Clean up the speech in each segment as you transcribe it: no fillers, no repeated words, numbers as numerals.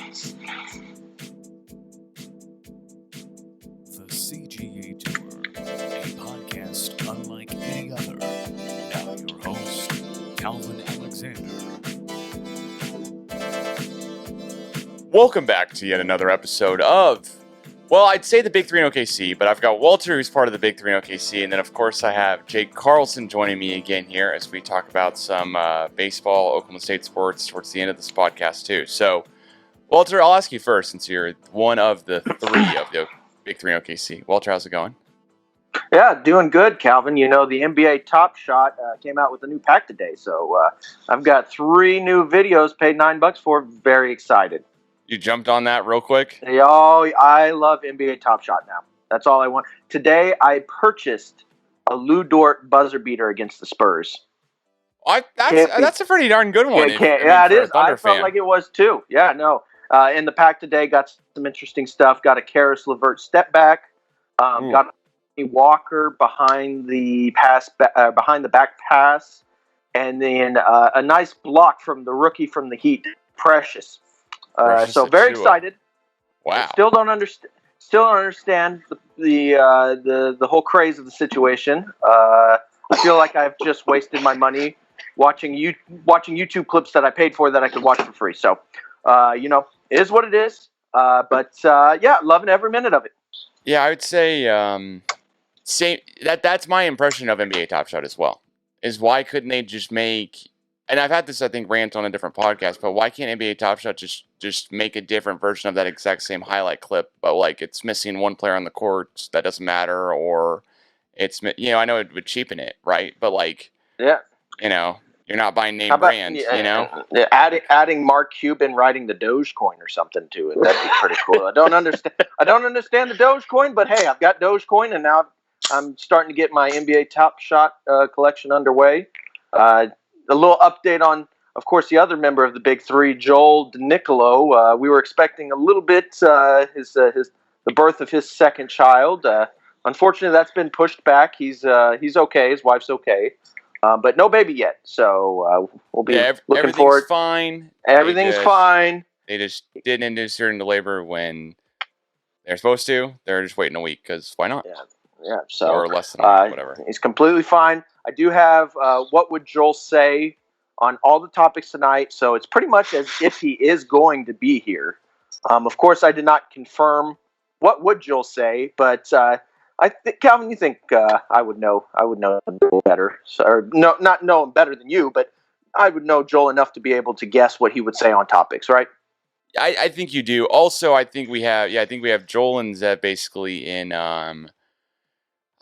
The CGA Tour, a podcast unlike any other. Now your host, Calvin Alexander. Welcome back to yet another episode of, well, I'd say the Big Three in OKC, but I've got Walter, who's part of the Big Three in OKC, and then, of course, I have Jake Carlson joining me again here as we talk about some baseball, Oklahoma State sports towards the end of this podcast, too. So, Walter, I'll ask you first, since you're one of the three of the Big Three in OKC. Walter, how's it going? Yeah, doing good, Calvin. You know, the NBA Top Shot came out with a new pack today, so I've got 3 new videos, paid $9 for. Very excited. You jumped on that real quick? Oh, I love NBA Top Shot now. That's all I want. Today, I purchased a Lou Dort buzzer beater against the Spurs. That's a pretty darn good one. It is. I felt like it was too. Yeah, no. In the pack today, got some interesting stuff. Got a Karis LeVert step back. Got a Walker behind the back pass, and then a nice block from the rookie from the Heat, Precious. So very excited. Wow. Still don't understand the whole craze of the situation. I feel like I've just wasted my money watching YouTube clips that I paid for that I could watch for free. So, it is what it is. But loving every minute of it. Yeah, I would say that's my impression of NBA Top Shot as well. Is why couldn't they just make? And I've had this, I think, rant on a different podcast, but why can't NBA Top Shot just make a different version of that exact same highlight clip, but like it's missing one player on the court that doesn't matter, or it's, I know it would cheapen it, right? But like, yeah, you're not buying name brand, adding Mark Cuban writing the Dogecoin or something to it. That'd be pretty cool. I don't understand the Dogecoin, but hey, I've got Dogecoin, and now I'm starting to get my NBA Top Shot collection underway. A little update on, of course, the other member of the Big Three, Joel DeNicolo. We were expecting a little bit the birth of his second child. Unfortunately, that's been pushed back. He's okay. His wife's okay, but no baby yet. So we'll be looking forward. Fine. Everything's fine. They just didn't induce her into labor when they're supposed to. They're just waiting a week because why not? Yeah. So or less than a week, whatever. He's completely fine. I do have what would Joel say on all the topics tonight, so it's pretty much as if he is going to be here. Of course, I did not confirm what would Joel say, but I think, Calvin, you think I would know better, or no, not know him better than you, but I would know Joel enough to be able to guess what he would say on topics, right? I think you do. Also, I think we have Joel and Zeb basically in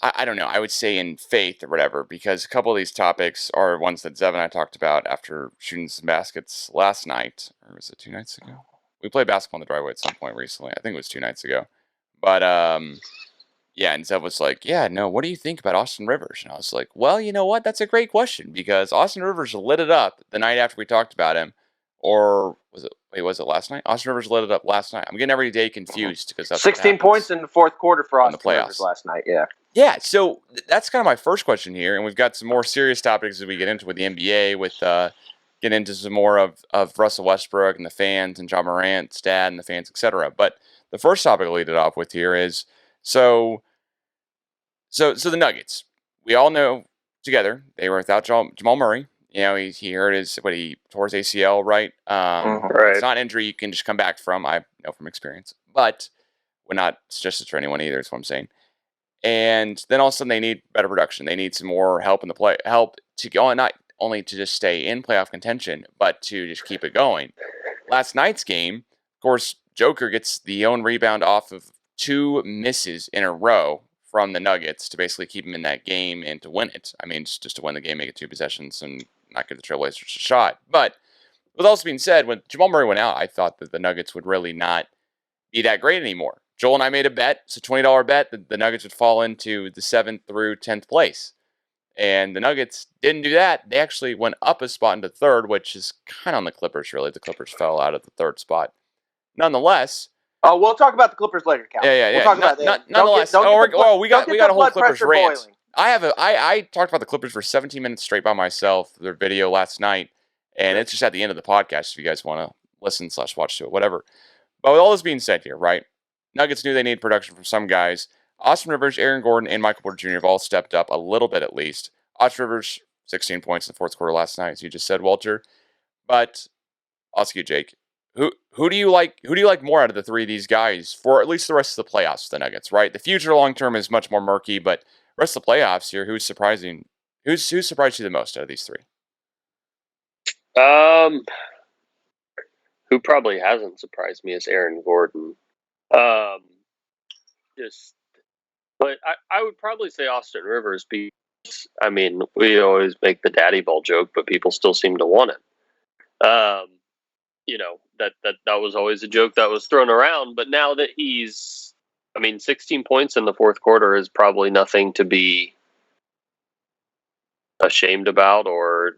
I don't know, I would say in faith or whatever, because a couple of these topics are ones that Zev and I talked about after shooting some baskets last night, or was it 2 nights ago? We played basketball in the driveway at some point recently. I think it was 2 nights ago. But, and Zev was like, what do you think about Austin Rivers? And I was like, well, you know what? That's a great question, because Austin Rivers lit it up the night after we talked about him. Or was it last night? Austin Rivers lit it up last night. I'm getting every day confused because that's 16 points in the fourth quarter for Austin Rivers last night. Yeah. Yeah, so that's kind of my first question here, and we've got some more serious topics as we get into with the NBA, with getting into some more of Russell Westbrook and the fans and John Morant's dad and the fans, etc. But the first topic I'll lead it off with here is so the Nuggets. We all know together they were without Jamal Murray. He hurt he tore his ACL, right? Right. It's not an injury you can just come back from. I know from experience, but we're not suggested for anyone either. Is what I'm saying. And then all of a sudden they need better production. They need some more help in the help to go, not only to just stay in playoff contention, but to just keep it going. Last night's game, of course, Joker gets the own rebound off of 2 misses in a row from the Nuggets to basically keep him in that game and to win it. I mean, just to win the game, make it 2 possessions and not give the Trailblazers a shot. But with all being said, when Jamal Murray went out, I thought that the Nuggets would really not be that great anymore. Joel and I made a bet. It's a $20 bet that the Nuggets would fall into the 7th through 10th place. And the Nuggets didn't do that. They actually went up a spot into 3rd, which is kind of on the Clippers, really. The Clippers fell out of the 3rd spot. Nonetheless. Oh, we'll talk about the Clippers later, Cal. Yeah. We'll talk about that. Nonetheless. We got a whole Clippers rant. Boiling. I talked about the Clippers for 17 minutes straight by myself, their video last night. And it's just at the end of the podcast if you guys want to listen/watch to it, whatever. But with all this being said here, right? Nuggets knew they needed production from some guys. Austin Rivers, Aaron Gordon, and Michael Porter Jr. have all stepped up a little bit at least. Austin Rivers, 16 points in the fourth quarter last night, as you just said, Walter. But I'll ask you, Jake, who do you like? Who do you like more out of the three of these guys for at least the rest of the playoffs? The Nuggets, right? The future long term is much more murky, but rest of the playoffs here, who's surprising? Who's surprised you the most out of these three? Who probably hasn't surprised me is Aaron Gordon. But I would probably say Austin Rivers because, I mean, we always make the daddy ball joke, but people still seem to want it. That was always a joke that was thrown around, but now that 16 points in the fourth quarter is probably nothing to be ashamed about or,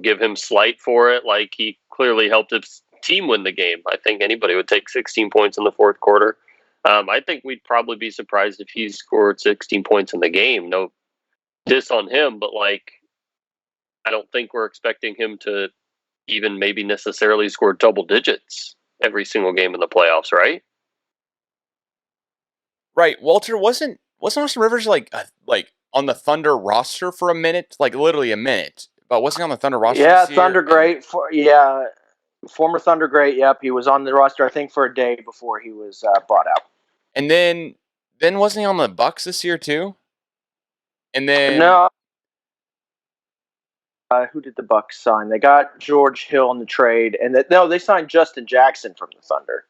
give him slight for it. Like, he clearly helped his team win the game. I think anybody would take 16 points in the fourth quarter. I think we'd probably be surprised if he scored 16 points in the game. No diss on him, but I don't think we're expecting him to even maybe necessarily score double digits every single game in the playoffs, right? Right, Walter, wasn't Austin Rivers like on the Thunder roster for a minute, like literally a minute, but wasn't he on the Thunder roster? Yeah, this year? Thunder great. Former Thunder great. Yep, he was on the roster I think for a day before he was brought out. And then wasn't he on the Bucks this year too? And then no. Who did the Bucks sign? They got George Hill in the trade, and they signed Justin Jackson from the Thunder.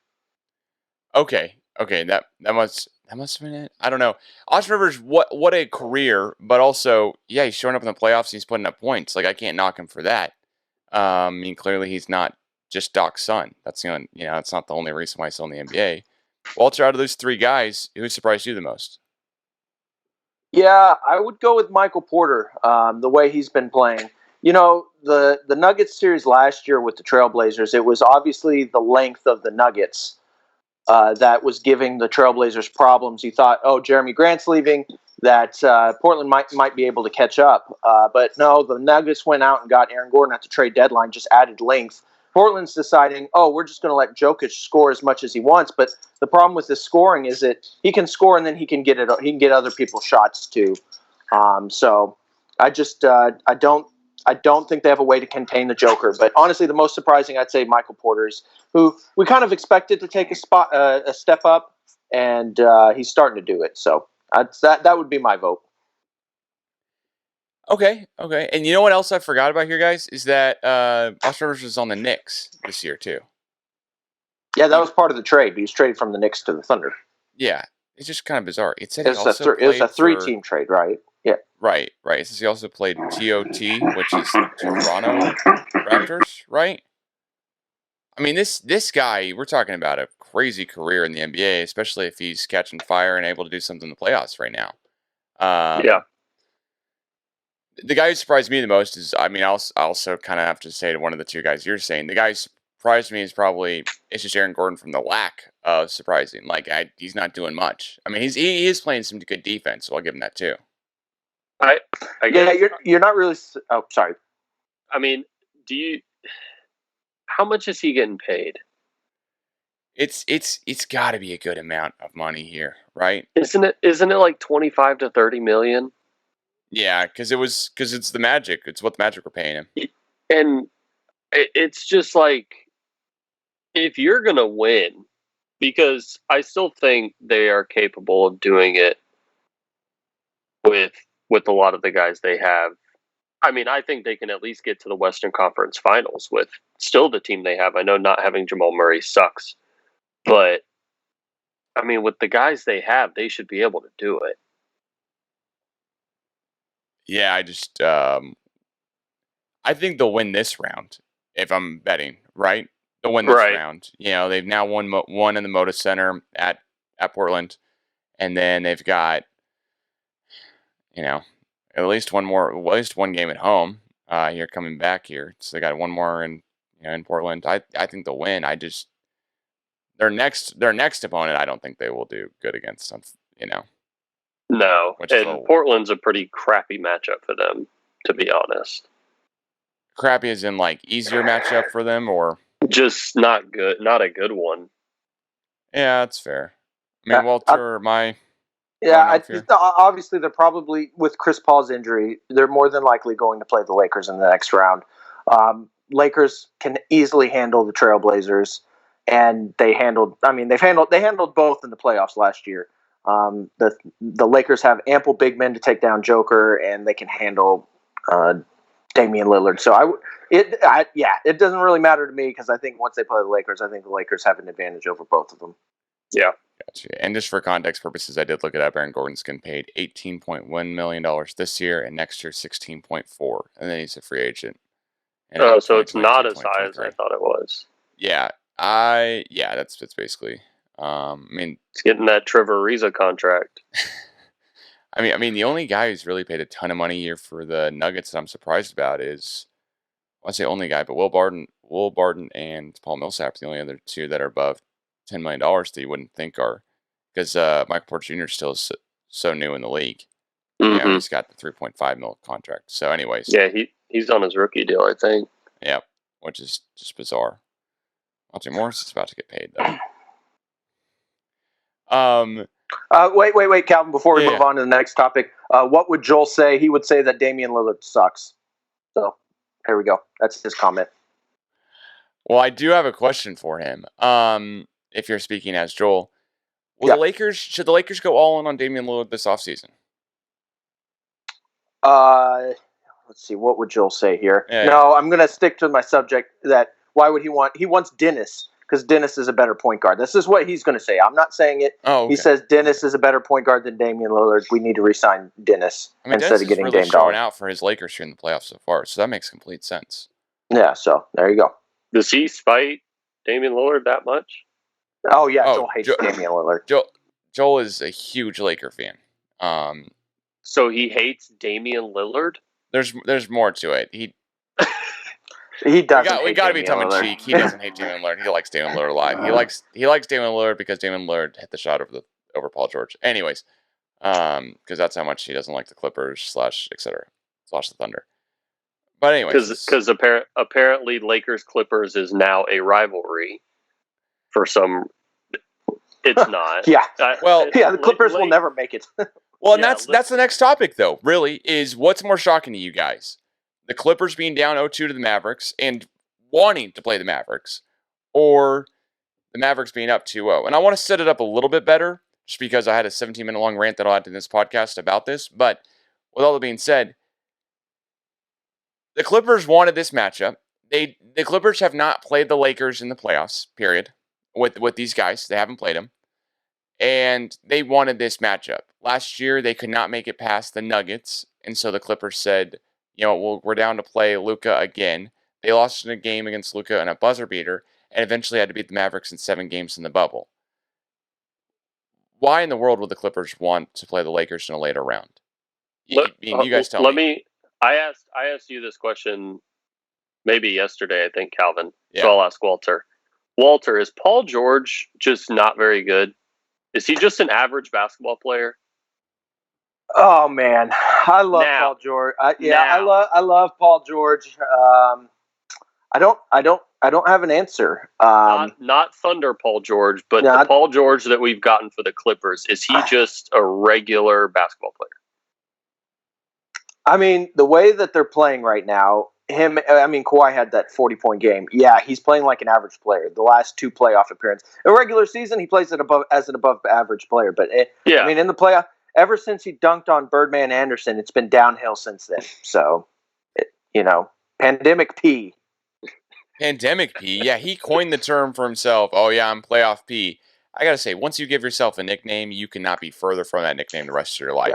Okay, that must have been it. I don't know. Austin Rivers, what a career, but also, yeah, he's showing up in the playoffs and he's putting up points. Like, I can't knock him for that. I mean, clearly he's not just Doc's son. That's that's not the only reason why he's still in the NBA. Walter, out of those three guys, who surprised you the most? Yeah, I would go with Michael Porter. The way he's been playing. The Nuggets series last year with the Trailblazers, it was obviously the length of the Nuggets that was giving the Trailblazers problems. You thought, Jeremy Grant's leaving, that Portland might be able to catch up. But no, the Nuggets went out and got Aaron Gordon at the trade deadline, just added length. Portland's deciding, we're just going to let Jokic score as much as he wants. But the problem with this scoring is that he can score and then he can get other people's shots too. So I just I don't think they have a way to contain the Joker. But honestly, the most surprising, I'd say, Michael Porter's, who we kind of expected to take a step up, and he's starting to do it. So that would be my vote. Okay. And you know what else I forgot about here, guys, is that Austin Rivers was on the Knicks this year too. Yeah, that was part of the trade. He was traded from the Knicks to the Thunder. Yeah, it's just kind of bizarre. It said it was a three-team trade, right? Yeah. Right. It says he also played TOT, which is Toronto Raptors, right? I mean, this guy, we're talking about a crazy career in the NBA, especially if he's catching fire and able to do something in the playoffs right now. Yeah. The guy who surprised me the most is, I mean, I also kind of have to say to one of the two guys you're saying, the guy who surprised me is it's just Aaron Gordon from the lack of surprising. Like, he's not doing much. I mean, he is playing some good defense, so I'll give him that too. I guess, you're not really. Oh, sorry. I mean, how much is he getting paid? It's got to be a good amount of money here, right? Isn't it like 25 to 30 million? Yeah, because it's the Magic. It's what the Magic were paying him. And it's just like, if you're gonna win, because I still think they are capable of doing it with a lot of the guys they have. I mean, I think they can at least get to the Western Conference Finals with still the team they have. I know not having Jamal Murray sucks, but I mean, with the guys they have, they should be able to do it. Yeah, I think they'll win this round if I'm betting, right? They'll win this round. They've now won one in the Moda Center at Portland, and then they've got at least one game at home here coming back here. So they got one more in Portland. I think they'll win. Their next opponent, I don't think they will do good against them. No, and Portland's a pretty crappy matchup for them, to be honest. Crappy as in like easier matchup for them, or just not good, not a good one. Yeah, that's fair. I mean, Walter, obviously they're probably, with Chris Paul's injury, they're more than likely going to play the Lakers in the next round. Lakers can easily handle the Trailblazers, and they handled both in the playoffs last year. The Lakers have ample big men to take down Joker, and they can handle Damian Lillard. So it doesn't really matter to me, because I think once they play the Lakers, I think the Lakers have an advantage over both of them. Yeah. Gotcha. And just for context purposes, I did look it up. Aaron Gordon's getting paid $18.1 million this year, and next year $16.4, and then he's a free agent. So it's not as high as I thought it was. Yeah, that's basically. I mean, it's getting that Trevor Ariza contract. I mean, the only guy who's really paid a ton of money here for the Nuggets that I'm surprised about is, I say only guy, but Will Barton and Paul Millsap are the only other two that are above $10 million that you wouldn't think are, because Michael Porter Jr. still is so new in the league. Mm-hmm. He's got the $3.5 million contract. So, anyways, yeah, he's on his rookie deal, I think. Yeah, which is just bizarre. Monte Morris is about to get paid though. Wait, Calvin. Before we move on to the next topic, what would Joel say? He would say that Damian Lillard sucks. So there we go. That's his comment. Well, I do have a question for him. If you're speaking as Joel, should the Lakers go all in on Damian Lillard this offseason? Let's see. What would Joel say here? No, I'm going to stick to my subject. That why would he wants Dennis, because Dennis is a better point guard. This is what he's going to say. I'm not saying it. Oh, okay. He says Dennis is a better point guard than Damian Lillard. We need to re-sign Dennis instead of getting Dame showing out for his Lakers here in the playoffs so far, so that makes complete sense. Yeah, so there you go. Does he spite Damian Lillard that much? Oh yeah, Joel hates Damian Lillard. Joel is a huge Laker fan. So he hates Damian Lillard? There's more to it. He doesn't. We got to be tongue in cheek. He doesn't hate Damian Lillard. He likes Damian Lillard a lot. He likes Damian Lillard because Damian Lillard hit the shot over Paul George. Anyways, because that's how much he doesn't like the Clippers / etc. / the Thunder. But anyways, because apparently Lakers Clippers is now a rivalry. For some, it's not. Yeah. The Clippers will never make it. Well, and that's the next topic, though, really, is what's more shocking to you guys? The Clippers being down 0-2 to the Mavericks and wanting to play the Mavericks, or the Mavericks being up 2-0. And I want to set it up a little bit better, just because I had a 17-minute long rant that I'll add to this podcast about this. But with all that being said, the Clippers wanted this matchup. The Clippers have not played the Lakers in the playoffs, period, with these guys. They haven't played them. And they wanted this matchup. Last year, they could not make it past the Nuggets. And so the Clippers said, we're down to play Luka again. They lost in a game against Luka in a buzzer beater, and eventually had to beat the Mavericks in 7 games in the bubble. Why in the world would the Clippers want to play the Lakers in a later round? You guys tell me. I asked you this question maybe yesterday, I think, Calvin. Yeah. So I'll ask Walter. Walter, is Paul George just not very good? Is he just an average basketball player? Oh man, I love Paul George. I love Paul George. I don't have an answer. Not Thunder Paul George, but the Paul George that we've gotten for the Clippers. Is he just a regular basketball player? I mean, the way that they're playing right now, Kawhi had that 40-point game. Yeah, he's playing like an average player. The last 2 playoff appearances. In regular season, he plays as an above average player. But in the playoff, ever since he dunked on Birdman Anderson, it's been downhill since then. So, pandemic P. Pandemic P. Yeah, he coined the term for himself. Oh yeah, I'm playoff P. I gotta say, once you give yourself a nickname, you cannot be further from that nickname the rest of your life.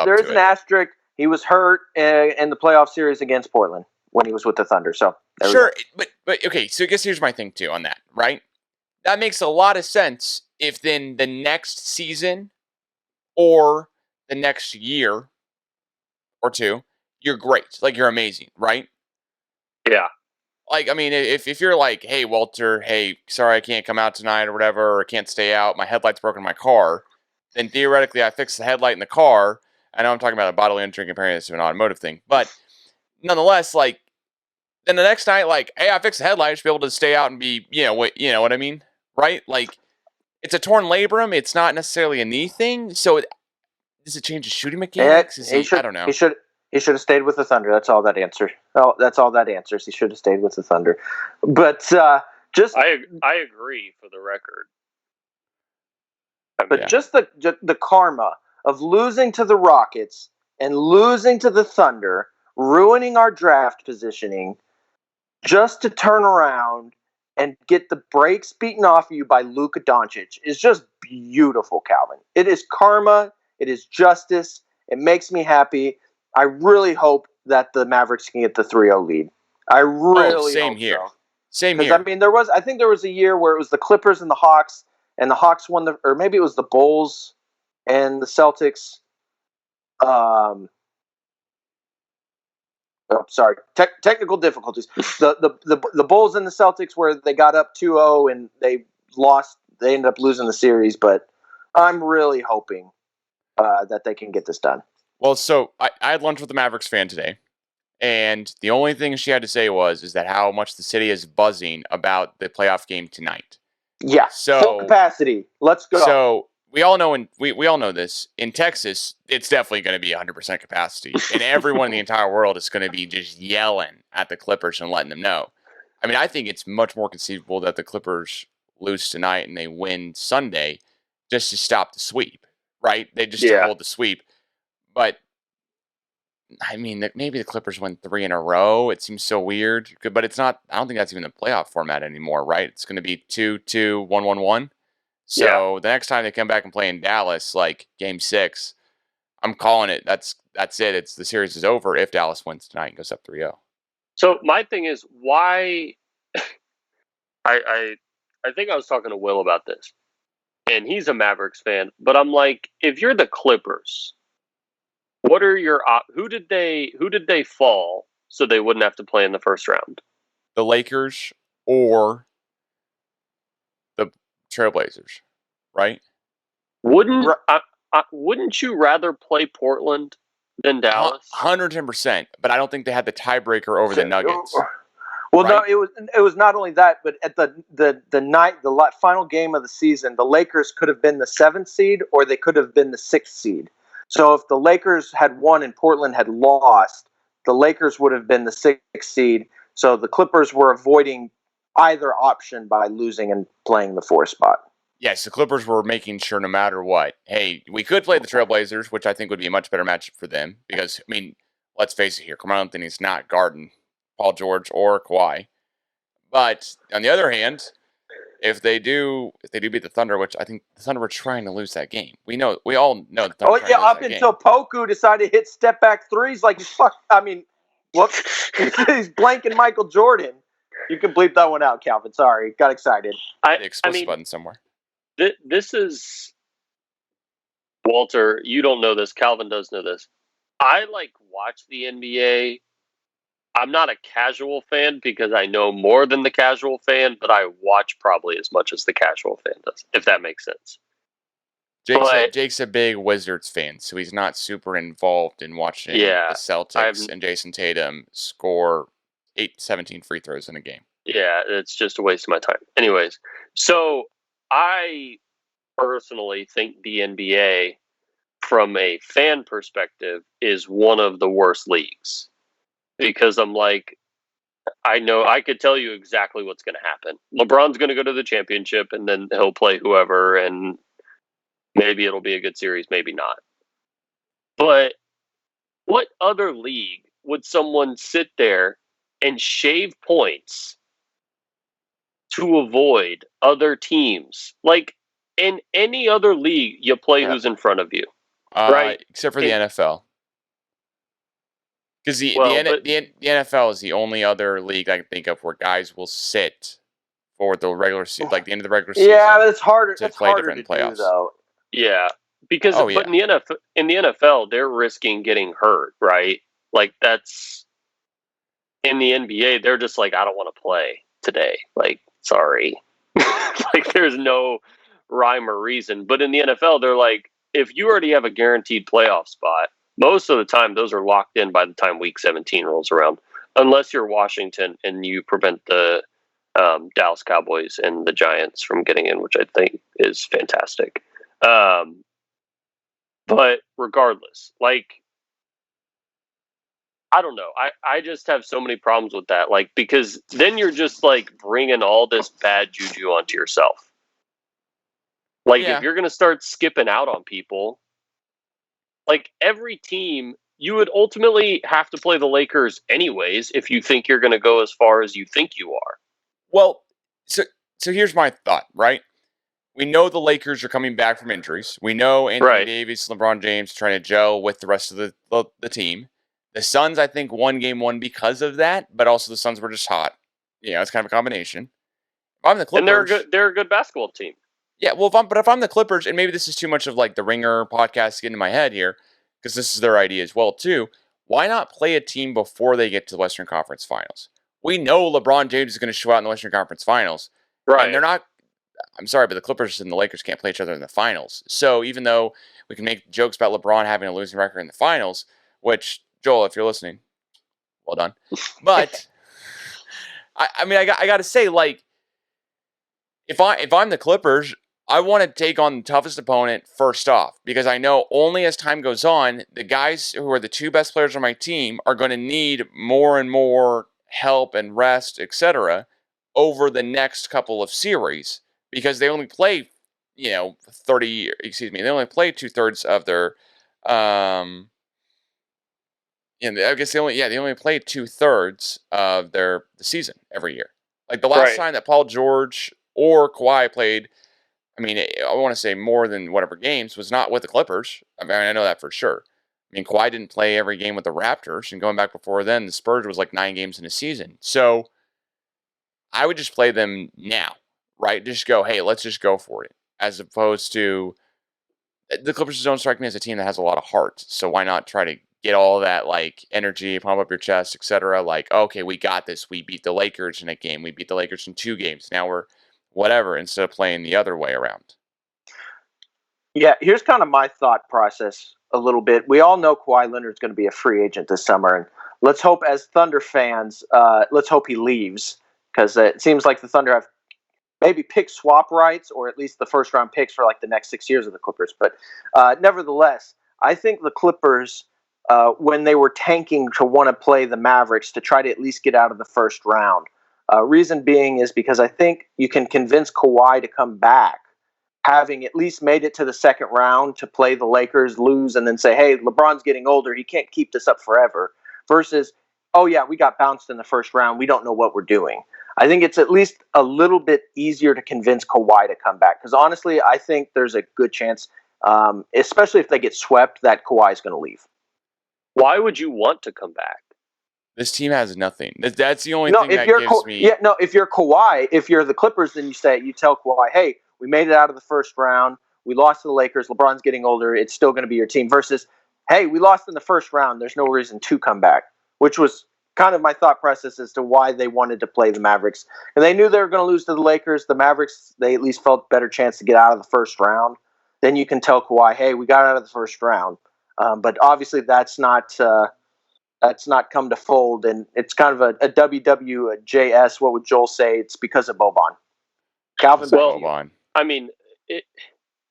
There's an asterisk. He was hurt in the playoff series against Portland when he was with the Thunder. So sure, but okay. So I guess here's my thing too on that. Right, that makes a lot of sense if then the next season or the next year or 2, you're great, like you're amazing, right? Yeah. Like, I mean, if you're like, hey, Walter, hey, sorry I can't come out tonight or whatever, or can't stay out, my headlight's broken in my car, then theoretically I fix the headlight in the car. I know I'm talking about a bodily injury comparing this to an automotive thing, but nonetheless, like, then the next night, like, hey, I fixed the headlight, I should be able to stay out and be, you know what I mean? right? Like, it's a torn labrum. It's not necessarily a knee thing. So, does it change the shooting mechanics? I don't know. He should have stayed with the Thunder. That's all that answers. Oh, that's all that answers. He should have stayed with the Thunder. But I agree for the record. But just the karma of losing to the Rockets and losing to the Thunder, ruining our draft positioning, just to turn around and get the brakes beaten off of you by Luka Doncic is just beautiful, Calvin. It is karma. It is justice. It makes me happy. I really hope that the Mavericks can get the 3-0 lead. I really hope here. So. Same here. I mean, I think there was a year where it was the Clippers and the Hawks won or maybe it was the Bulls and the Celtics. Technical difficulties. The Bulls and the Celtics where they got up 2-0 and they lost. They ended up losing the series, but I'm really hoping that they can get this done. Well, so I had lunch with a Mavericks fan today, and the only thing she had to say is that how much the city is buzzing about the playoff game tonight. Yeah, full capacity. Let's go. So we all know, and we all know this, in Texas, it's definitely going to be 100% capacity, and everyone in the entire world is going to be just yelling at the Clippers and letting them know. I mean, I think it's much more conceivable that the Clippers lose tonight and they win Sunday just to stop the sweep, right? They just to hold the sweep. But, I mean, maybe the Clippers win 3 in a row. It seems so weird. But it's not, I don't think that's even the playoff format anymore, right? It's going to be 2-2, 1-1-1. So the next time they come back and play in Dallas, like Game 6, I'm calling it. That's it. The series is over if Dallas wins tonight and goes up 3-0. So my thing is, why... I think I was talking to Will about this, and he's a Mavericks fan. But I'm like, if you're the Clippers... What are your who did they fall so they wouldn't have to play in the first round? The Lakers or the Trailblazers, right? Wouldn't you rather play Portland than Dallas? 110%, but I don't think they had the tiebreaker over the Nuggets. Well, right? No, it was not only that, but at the final game of the season, the Lakers could have been the 7th seed or they could have been the 6th seed. So if the Lakers had won and Portland had lost, the Lakers would have been the 6th seed. So the Clippers were avoiding either option by losing and playing the 4th spot. Yes, the Clippers were making sure no matter what, hey, we could play the Trailblazers, which I think would be a much better matchup for them. Because, I mean, let's face it here, Carmelo Anthony's not guarding Paul George or Kawhi. But on the other hand, if they do beat the Thunder, which I think the Thunder were trying to lose that game. We all know the Thunder. Oh yeah, up until Poku decided to hit step back threes like fuck. I mean, whoops, he's blanking Michael Jordan. You can bleep that one out, Calvin. Sorry, got excited. The explicit button somewhere. This is Walter. You don't know this. Calvin does know this. I watch the NBA. I'm not a casual fan because I know more than the casual fan, but I watch probably as much as the casual fan does, if that makes sense. Jake's a big Wizards fan, so he's not super involved in watching the Celtics and Jason Tatum score 17 free throws in a game. Yeah, it's just a waste of my time. Anyways, so I personally think the NBA, from a fan perspective, is one of the worst leagues. Because I'm like, I know I could tell you exactly what's going to happen. LeBron's going to go to the championship, and then he'll play whoever, and maybe it'll be a good series, maybe not. But what other league would someone sit there and shave points to avoid other teams? Like, in any other league, you play who's in front of you, right? Except for the NFL. Because the NFL is the only other league I can think of where guys will sit for the regular season, like the end of the regular season. Yeah, but it's harder. It's harder to do, though. Yeah, because but in the NFL, they're risking getting hurt, right? Like that's in the NBA, they're just like, I don't want to play today. Like, sorry, like there's no rhyme or reason. But in the NFL, they're like, if you already have a guaranteed playoff spot. Most of the time, those are locked in by the time Week 17 rolls around, unless you're Washington and you prevent the Dallas Cowboys and the Giants from getting in, which I think is fantastic. But regardless, like, I don't know. I just have so many problems with that. Like, because then you're just like bringing all this bad juju onto yourself. Like, if you're going to start skipping out on people, like every team, you would ultimately have to play the Lakers anyways if you think you're going to go as far as you think you are. Well, so here's my thought, right? We know the Lakers are coming back from injuries. We know Anthony Davis, LeBron James trying to gel with the rest of the team. The Suns, I think, won game one because of that, but also the Suns were just hot. Yeah, it's kind of a combination. If I'm the Clippers, and they're a good basketball team. Yeah, well, if I'm the Clippers, and maybe this is too much of like the Ringer podcast getting in my head here, because this is their idea as well too. Why not play a team before they get to the Western Conference Finals? We know LeBron James is going to show out in the Western Conference Finals, right? And they're not. I'm sorry, but the Clippers and the Lakers can't play each other in the finals. So even though we can make jokes about LeBron having a losing record in the finals, which Joel, if you're listening, well done. But I mean, I got to say, like, if I'm the Clippers, I want to take on the toughest opponent first off, because I know only as time goes on, the guys who are the two best players on my team are going to need more and more help and rest, etc., over the next couple of series, because they only play, they only play 2/3 of their, I guess they only play 2/3 of the season every year. Like the last time that Paul George or Kawhi played, I mean, I want to say more than whatever games, was not with the Clippers. I mean, I know that for sure. I mean, Kawhi didn't play every game with the Raptors, and going back before then, the Spurs was like 9 games in a season. So I would just play them now, right? Just go, hey, let's just go for it. As opposed to, the Clippers don't strike me as a team that has a lot of heart. So why not try to get all that like energy, pump up your chest, etc. Like, okay, we got this. We beat the Lakers in a game. We beat the Lakers in 2 games. Now we're whatever, instead of playing the other way around. Yeah, here's kind of my thought process a little bit. We all know Kawhi Leonard's going to be a free agent this summer, and let's hope, as Thunder fans, let's hope he leaves, because it seems like the Thunder have maybe pick swap rights, or at least the first round picks for like the next 6 years of the Clippers. But nevertheless, I think the Clippers, when they were tanking to want to play the Mavericks to try to at least get out of the first round, reason being is because I think you can convince Kawhi to come back, having at least made it to the second round to play the Lakers, lose, and then say, hey, LeBron's getting older. He can't keep this up forever. Versus, oh, yeah, we got bounced in the first round. We don't know what we're doing. I think it's at least a little bit easier to convince Kawhi to come back. Because honestly, I think there's a good chance, especially if they get swept, that Kawhi is going to leave. Why would you want to come back? This team has nothing. That's the only thing that gives me... Yeah, no, if you're Kawhi, if you're the Clippers, then you tell Kawhi, hey, we made it out of the first round. We lost to the Lakers. LeBron's getting older. It's still going to be your team. Versus, hey, we lost in the first round. There's no reason to come back, which was kind of my thought process as to why they wanted to play the Mavericks. And they knew they were going to lose to the Lakers. The Mavericks, they at least felt a better chance to get out of the first round. Then you can tell Kawhi, hey, we got out of the first round. But obviously that's not come to fold, and it's kind of a WWJS. What would Joel say? It's because of Boban. Calvin, Boban. I mean,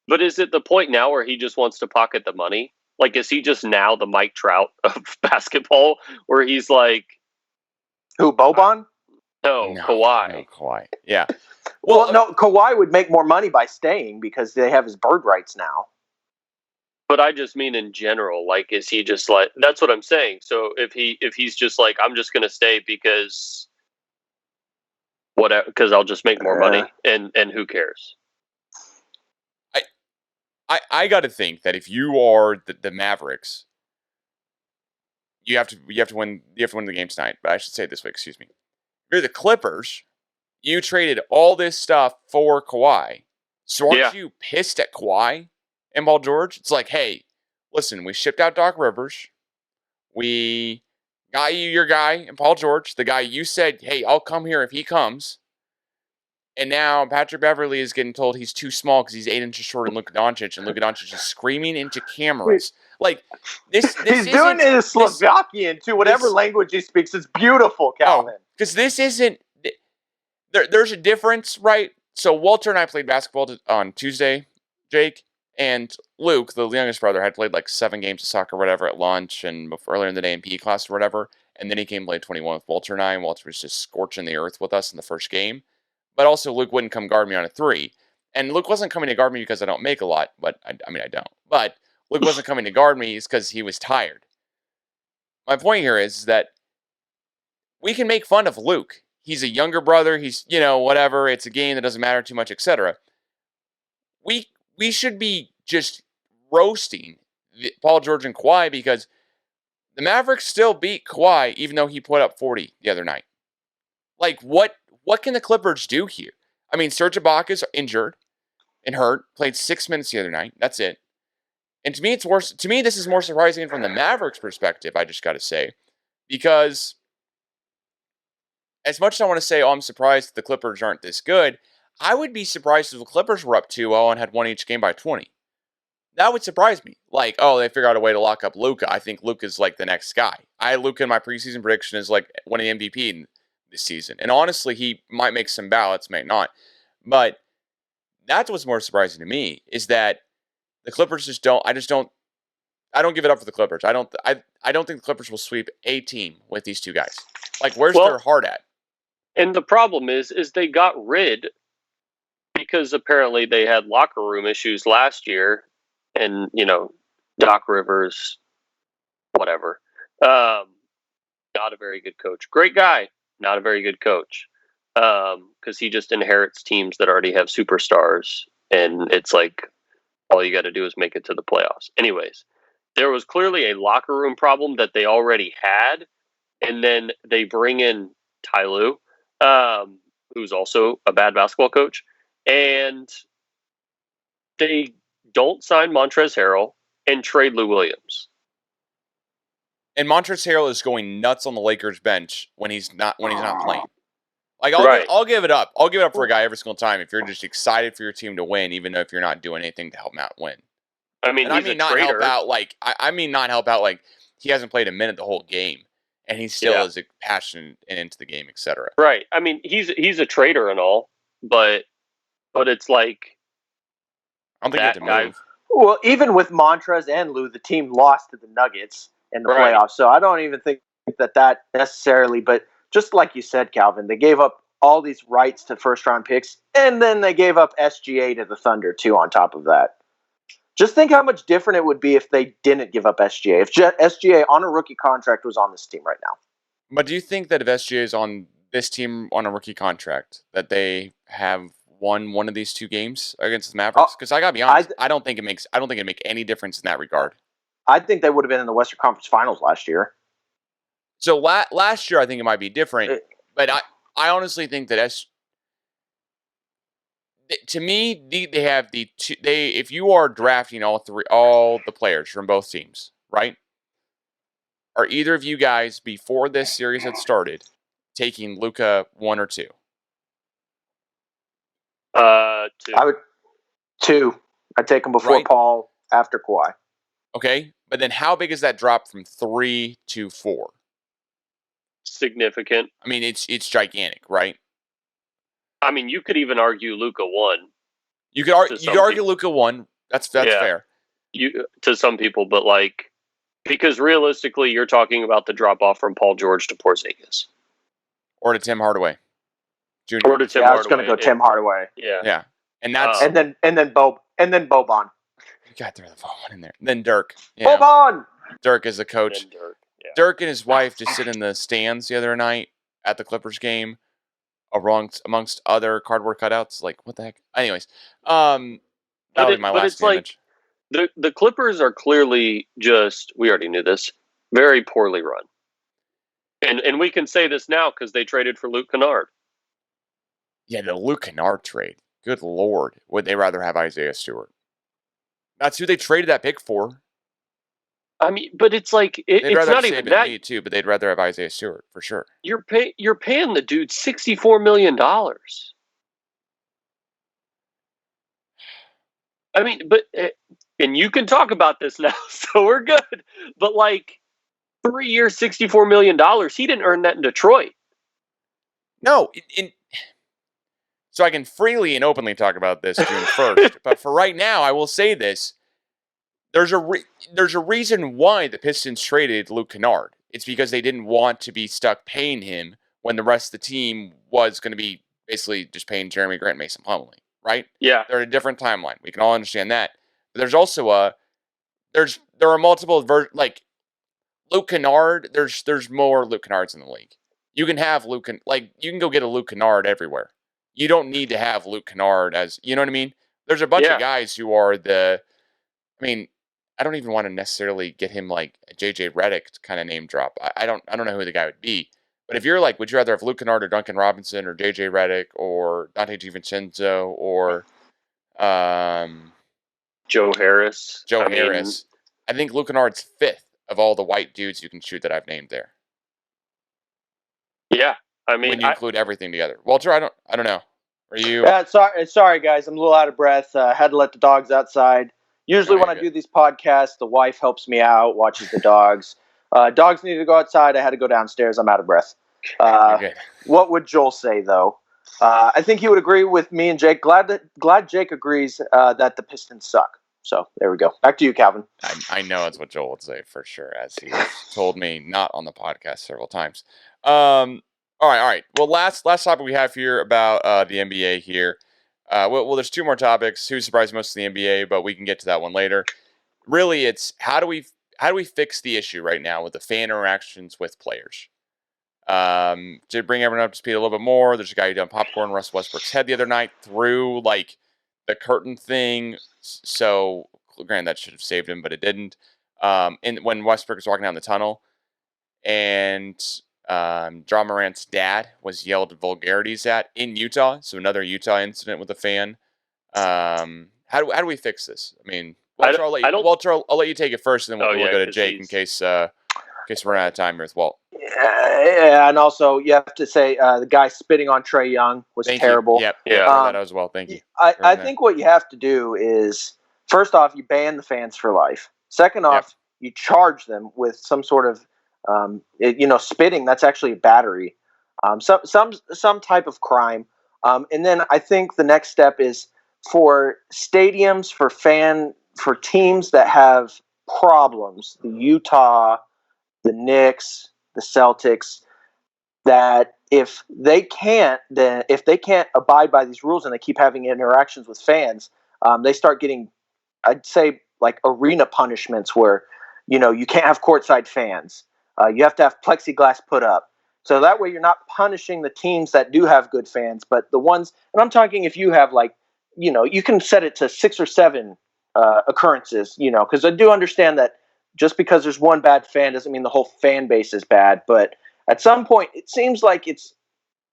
but is it the point now where he just wants to pocket the money? Like, is he just now the Mike Trout of basketball, where he's like, who, Boban? No, Kawhi. No, Kawhi. Yeah. Well, no, Kawhi would make more money by staying because they have his bird rights now. But I just mean in general, like, is he just like, that's what I'm saying. So if he's just like, I'm just going to stay because whatever, because I'll just make more money, and who cares? I got to think that if you are the Mavericks, you have to win the game tonight. But I should say it this way, excuse me. If you're the Clippers, you traded all this stuff for Kawhi. So aren't you pissed at Kawhi and Paul George? It's like, hey, listen, we shipped out Doc Rivers. We got you your guy and Paul George, the guy you said, hey, I'll come here if he comes. And now Patrick Beverley is getting told he's too small because he's 8 inches shorter than Luka Doncic, and Luka Doncic is screaming into cameras. Like, this he's doing it in Slovakian, too. Whatever language he speaks, it's beautiful, Calvin. Because this isn't... there's a difference, right? So Walter and I played basketball on Tuesday, Jake, and Luke, the youngest brother, had played like 7 games of soccer, or whatever, at lunch and earlier in the day in PE class or whatever. And then he came and played 21 with Walter and I, and Walter was just scorching the earth with us in the first game. But also, Luke wouldn't come guard me on a 3. And Luke wasn't coming to guard me because I don't make a lot, but I mean, I don't. But Luke wasn't coming to guard me because he was tired. My point here is that we can make fun of Luke. He's a younger brother. He's, whatever. It's a game that doesn't matter too much, etc. We should be just roasting Paul George and Kawhi because the Mavericks still beat Kawhi even though he put up 40 the other night. Like, what can the Clippers do here? I mean, Serge Ibaka's injured and hurt. Played 6 minutes the other night. That's it. And to me, it's worse. To me, this is more surprising from the Mavericks' perspective, I just got to say. Because as much as I want to say, I'm surprised the Clippers aren't this good, I would be surprised if the Clippers were up 2-0 and had won each game by 20. That would surprise me. Like, they figured out a way to lock up Luka. I think Luka's like the next guy. I had Luka in my preseason prediction as like winning MVP this season. And honestly, he might make some ballots, may not. But that's what's more surprising to me is that the Clippers I don't give it up for the Clippers. I don't think the Clippers will sweep a team with these two guys. Like, where's their heart at? And the problem is they got rid because apparently they had locker room issues last year. And, Doc Rivers, whatever. Not a very good coach. Great guy, not a very good coach. Because he just inherits teams that already have superstars. And it's like, all you got to do is make it to the playoffs. Anyways, there was clearly a locker room problem that they already had. And then they bring in Ty Lue, who's also a bad basketball coach. And they don't sign Montrezl Harrell and trade Lou Williams. And Montrezl Harrell is going nuts on the Lakers bench when he's not playing. Like, I'll give it up. I'll give it up for a guy every single time if you're just excited for your team to win, even if you're not doing anything to help him out win. I mean, not help out like he hasn't played a minute the whole game, and he still is passionate and into the game, etc. Right. I mean, he's a traitor and all, but it's like I don't think you have to move. Well, even with Montrez and Lou, the team lost to the Nuggets in the playoffs, so I don't even think that necessarily. But just like you said, Calvin, they gave up all these rights to first-round picks, and then they gave up SGA to the Thunder, too, on top of that. Just think how much different it would be if they didn't give up SGA. If SGA on a rookie contract was on this team right now. But do you think that if SGA is on this team on a rookie contract, that they have won one of these 2 games against the Mavericks? Because I gotta be honest, I don't think it make any difference in that regard. I think they would have been in the Western Conference Finals last year. So last year, I think it might be different, but I honestly think that to me, they have the two. If you are drafting all the players from both teams, right? Are either of you guys before this series had started taking Luka 1 or 2? 2. I would 2. I'd take him before Paul, after Kawhi. Okay, but then how big is that drop from 3 to 4? Significant. I mean, it's gigantic, right? I mean, you could even argue Luka 1. You could argue Luka 1. That's fair. To some people, but like, because realistically, you're talking about the drop off from Paul George to Porzingis, or to Tim Hardaway Jr. I was going to go Tim Hardaway. Yeah, and that's and then Boban. You got to throw the Boban in there. And then Dirk. Boban. Dirk is the coach. Dirk and his wife just sit in the stands the other night at the Clippers game, amongst other cardboard cutouts. Like, what the heck? Anyways, that'll be my last image. Like, the Clippers are clearly just, we already knew this, very poorly run. And we can say this now because they traded for Luke Canard. Yeah, the Luke Canard trade. Good Lord. Would they rather have Isaiah Stewart? That's who they traded that pick for. I mean, but it's like it's not even that. Me too, but they'd rather have Isaiah Stewart for sure. You're paying the dude $64 million. I mean, but and you can talk about this now, so we're good. But like 3 years, $64 million. He didn't earn that in Detroit. No, So I can freely and openly talk about this June 1st. But for right now, I will say this. There's a reason why the Pistons traded Luke Canard. It's because they didn't want to be stuck paying him when the rest of the team was going to be basically just paying Jeremy Grant, Mason Plumlee, right? Yeah. They're at a different timeline. We can all understand that. But there's also there are multiple like Luke Canard. There's more Luke Canards in the league. You can have you can go get a Luke Canard everywhere. You don't need to have Luke Canard as, you know what I mean? There's a bunch of guys who are I don't even want to necessarily get him like a JJ Redick kind of name drop. I don't know who the guy would be. But if you're like, would you rather have Luke Canard or Duncan Robinson or JJ Redick or Dante DiVincenzo or Joe Harris? Harris. I think Luke Kennard's 5th of all the white dudes you can shoot that I've named there. Yeah. I mean, when you include everything together. Walter, I don't know. Are you? Sorry, guys. I'm a little out of breath. Had to let the dogs outside. Usually when I do these podcasts, the wife helps me out, watches the dogs. Dogs needed to go outside. I had to go downstairs. I'm out of breath. What would Joel say, though? I think he would agree with me and Jake. Glad Jake agrees that the Pistons suck. So there we go. Back to you, Calvin. I know that's what Joel would say for sure, as he told me not on the podcast several times. All right. Well, last topic we have here about the NBA here. Well, there's 2 more topics. Who surprised most in the NBA, but we can get to that one later. Really, it's how do we fix the issue right now with the fan interactions with players? To bring everyone up to speed a little bit more, there's a guy who done popcorn in Russ Westbrook's head the other night through like the curtain thing. So, granted, that should have saved him, but it didn't. And when Westbrook was walking down the tunnel, and Ja Morant's dad was yelled vulgarities at in Utah. So another Utah incident with a fan. How do we fix this? I mean, Walter, I'll let you take it first, and then we'll go to Jake in case we're out of time here with Walt. Yeah, and also you have to say the guy spitting on Trae Young was terrible. Yep, that as well. Thank you. I think what you have to do is, first off, you ban the fans for life. Second off, you charge them with some sort of spitting. That's actually a battery. Some type of crime. And then I think the next step is for stadiums, for teams that have problems, the Utah, the Knicks, the Celtics, that if they can't abide by these rules and they keep having interactions with fans, they start getting, I'd say, like arena punishments where, you can't have courtside fans. You have to have plexiglass put up. So that way you're not punishing the teams that do have good fans, but the ones, and I'm talking if you have you can set it to 6 or 7 occurrences, because I do understand that just because there's one bad fan doesn't mean the whole fan base is bad. But at some point, it seems like it's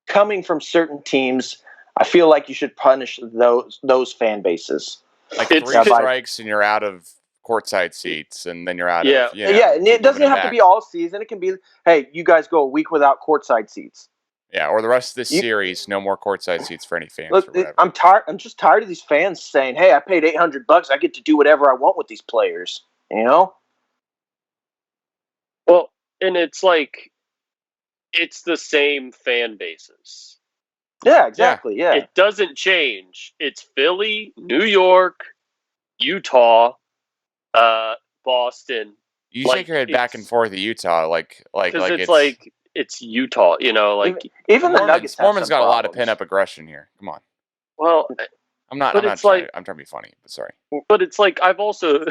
coming from certain teams. I feel like you should punish those fan bases. Like 3 strikes and you're out of courtside seats, and then you're out of and it doesn't have to be all season. It can be, hey, you guys go a week without courtside seats. Yeah, or the rest of this series, no more courtside seats for any fans. Look, I'm tired. I'm just tired of these fans saying, "Hey, I paid $800. I get to do whatever I want with these players." Well, and it's like it's the same fan bases. Yeah, exactly. Yeah. It doesn't change. It's Philly, New York, Utah, Boston. You shake your head back and forth to Utah, it's Utah, even the Nuggets. Mormon's got a lot of pent-up aggression here. Come on. Well, I'm trying to be funny, but sorry. But it's like I've also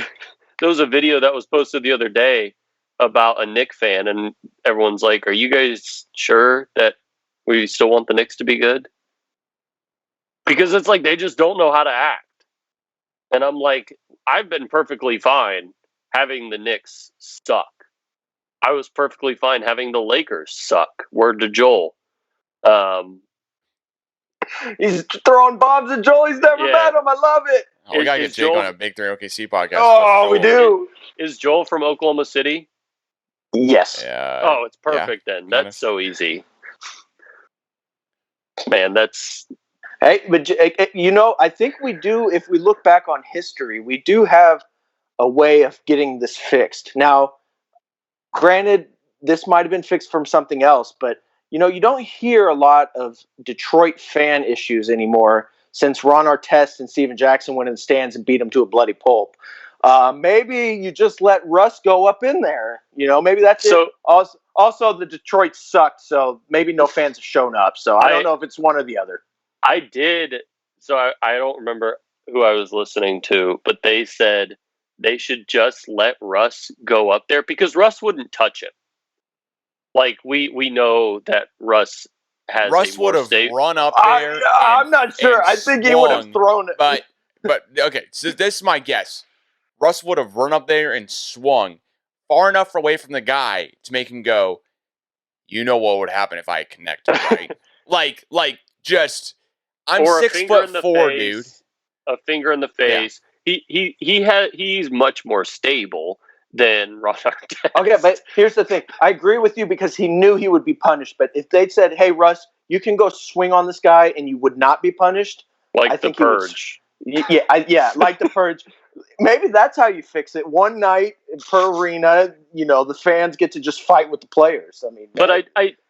there was a video that was posted the other day about a Knicks fan, and everyone's like, "Are you guys sure that we still want the Knicks to be good?" Because it's like they just don't know how to act. And I'm like, I've been perfectly fine having the Knicks suck. I was perfectly fine having the Lakers suck. Word to Joel. He's throwing bombs at Joel. He's never met him. I love it. Oh, we got to get Jake on a Big 3 OKC podcast. Oh, we do. Is Joel from Oklahoma City? Yes. Yeah. Oh, it's perfect then. That's so easy. Man, that's... Hey, but I think we do, if we look back on history, we do have a way of getting this fixed. Now, granted, this might have been fixed from something else, but you don't hear a lot of Detroit fan issues anymore since Ron Artest and Steven Jackson went in the stands and beat him to a bloody pulp. Maybe you just let Russ go up in there. Maybe that's it. Also, the Detroit sucked, so maybe no fans have shown up. So I don't know if it's one or the other. I did. So I don't remember who I was listening to, but they said they should just let Russ go up there because Russ wouldn't touch him. Like we know that Russ would have run up there. I'm not sure. I think he would have thrown it. But okay, so this is my guess. Russ would have run up there and swung far enough away from the guy to make him go, you know what would happen if I connected, right? like just I'm 6'4", dude. A finger in the face. Yeah. He's much more stable than Ron Artest. Okay, but here's the thing. I agree with you because he knew he would be punished. But if they'd said, "Hey, Russ, you can go swing on this guy and you would not be punished," like the Purge. Like the Purge. Maybe that's how you fix it. One night per arena, the fans get to just fight with the players. I mean, but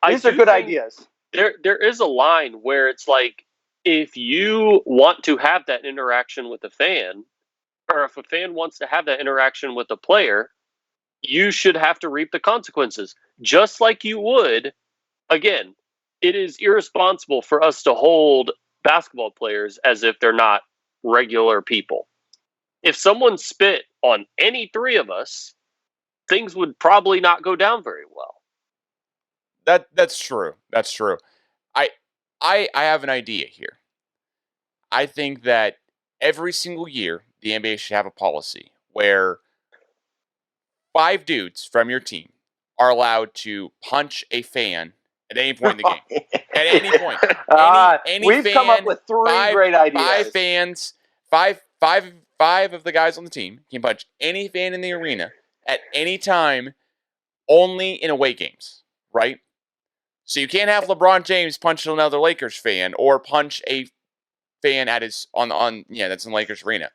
these are good ideas. There is a line where it's like, if you want to have that interaction with a fan, or if a fan wants to have that interaction with a player, you should have to reap the consequences. Just like you would, again, it is irresponsible for us to hold basketball players as if they're not regular people. If someone spit on any three of us, things would probably not go down very well. That's true. That's true. I have an idea here. I think that every single year, the NBA should have a policy where 5 dudes from your team are allowed to punch a fan at any point in the game. At any point. We've come up with 3 great ideas. 5 of the guys on the team can punch any fan in the arena at any time, only in away games, right? So you can't have LeBron James punch another Lakers fan or punch a fan at that's in Lakers arena.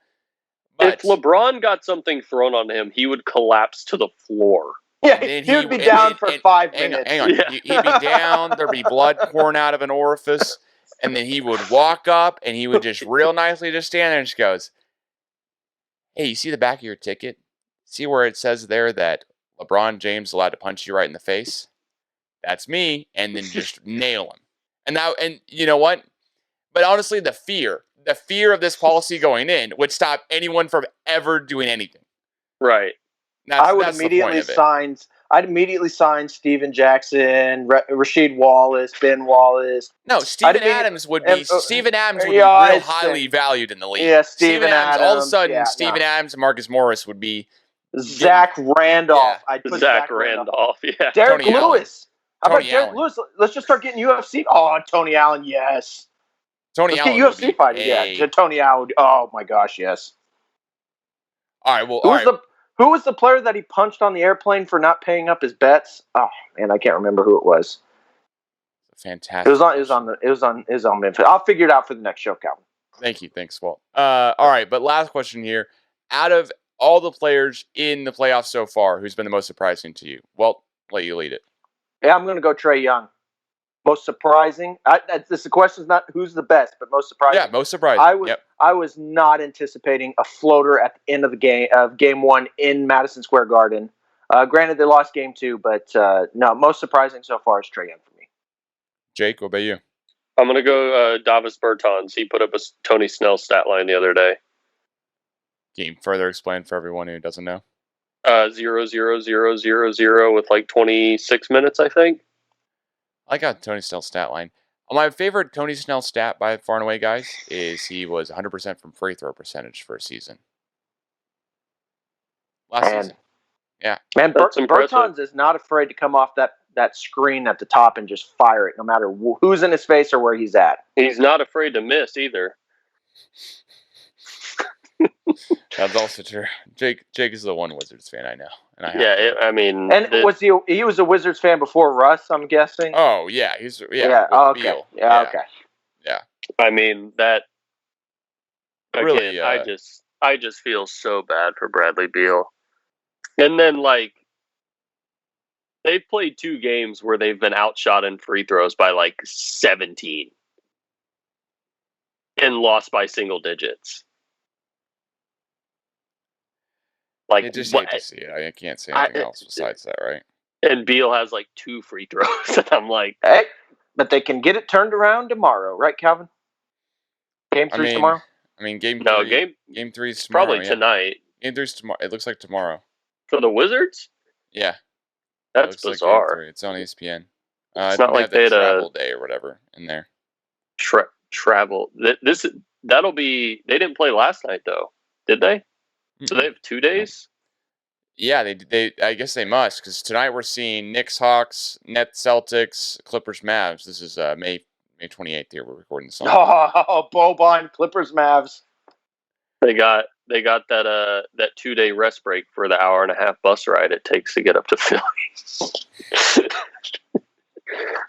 But if LeBron got something thrown on him, he would collapse to the floor. Yeah, he would be down for 5 minutes. Hang on. Yeah. He'd be down. There'd be blood pouring out of an orifice. And then he would walk up and he would just real nicely just stand there and just goes, hey, you see the back of your ticket? See where it says there that LeBron James is allowed to punch you right in the face? That's me. And then just nail him. And you know what? But honestly, the fear of this policy going in would stop anyone from ever doing anything. Right. I'd immediately sign Steven Jackson, Rasheed Wallace, Ben Wallace. No, Steven Adams would be real highly valued in the league. Yeah, Steven Adams. All of a sudden, Steven Adams and Marcus Morris would be Zach Randolph. Yeah. I'd put Zach Randolph. Yeah. Derek Tony Lewis. How about Tony Derek Allen. Lewis? Let's just start getting UFC. Oh, Tony Allen, yes. Let's get UFC fighters. Yeah, Tony Allen. Oh my gosh, yes. All right. Well, who was the player that he punched on the airplane for not paying up his bets? Oh man, I can't remember who it was. Fantastic. It was on Memphis. I'll figure it out for the next show, Calvin. Thank you. Thanks, Walt. All right, but last question here. Out of all the players in the playoffs so far, who's been the most surprising to you? Walt, let you lead it. Yeah, I'm going to go Trae Young. Most surprising. The question's not who's the best, but most surprising. Yeah, most surprising. I was not anticipating a floater at the end of the game 1 in Madison Square Garden. Granted, they lost game 2, but no, most surprising so far is Trae Young for me. Jake, what about you? I'm going to go Davis Bertans. He put up a Tony Snell stat line the other day. Can you further explain for everyone who doesn't know? 0-0-0-0-0 with like 26 minutes, I think. I got Tony Snell's stat line. My favorite Tony Snell stat by far and away, guys, is he was 100% from free throw percentage for a season. Last season. Yeah. Man, Bertans is not afraid to come off that screen at the top and just fire it, no matter who's in his face or where he's at. He's not afraid to miss either. That's also true. Jake is the one Wizards fan I know, and he was a Wizards fan before Russ, I'm guessing. Oh yeah, okay. Beal. Okay. Yeah. I mean that. Again, Really, I just feel so bad for Bradley Beal, and then like They've played 2 games where they've been outshot in free throws by like 17 and lost by single digits. Like, You just hate to see it. I can't say anything else besides that, right? And Beal has like 2 free throws, and I'm like, Hey, but they can get it turned around tomorrow, right, Calvin? Game 3's tomorrow? I mean, game no, 3 game is tomorrow. probably tonight Game 3's tomorrow. It looks like tomorrow. for the Wizards. Yeah. That's bizarre. Like game 3. It's on ESPN. It's not like they had travel day or whatever in there. Travel. That'll be. They didn't play last night though, did they? So they have 2 days. Yeah, they. I guess they must, because tonight we're seeing Knicks, Hawks, Nets, Celtics, Clippers, Mavs. This is May 28th here. We're recording this. Oh, Boban, Clippers, Mavs. They got that 2-day rest break for the hour and a half bus ride it takes to get up to Philly,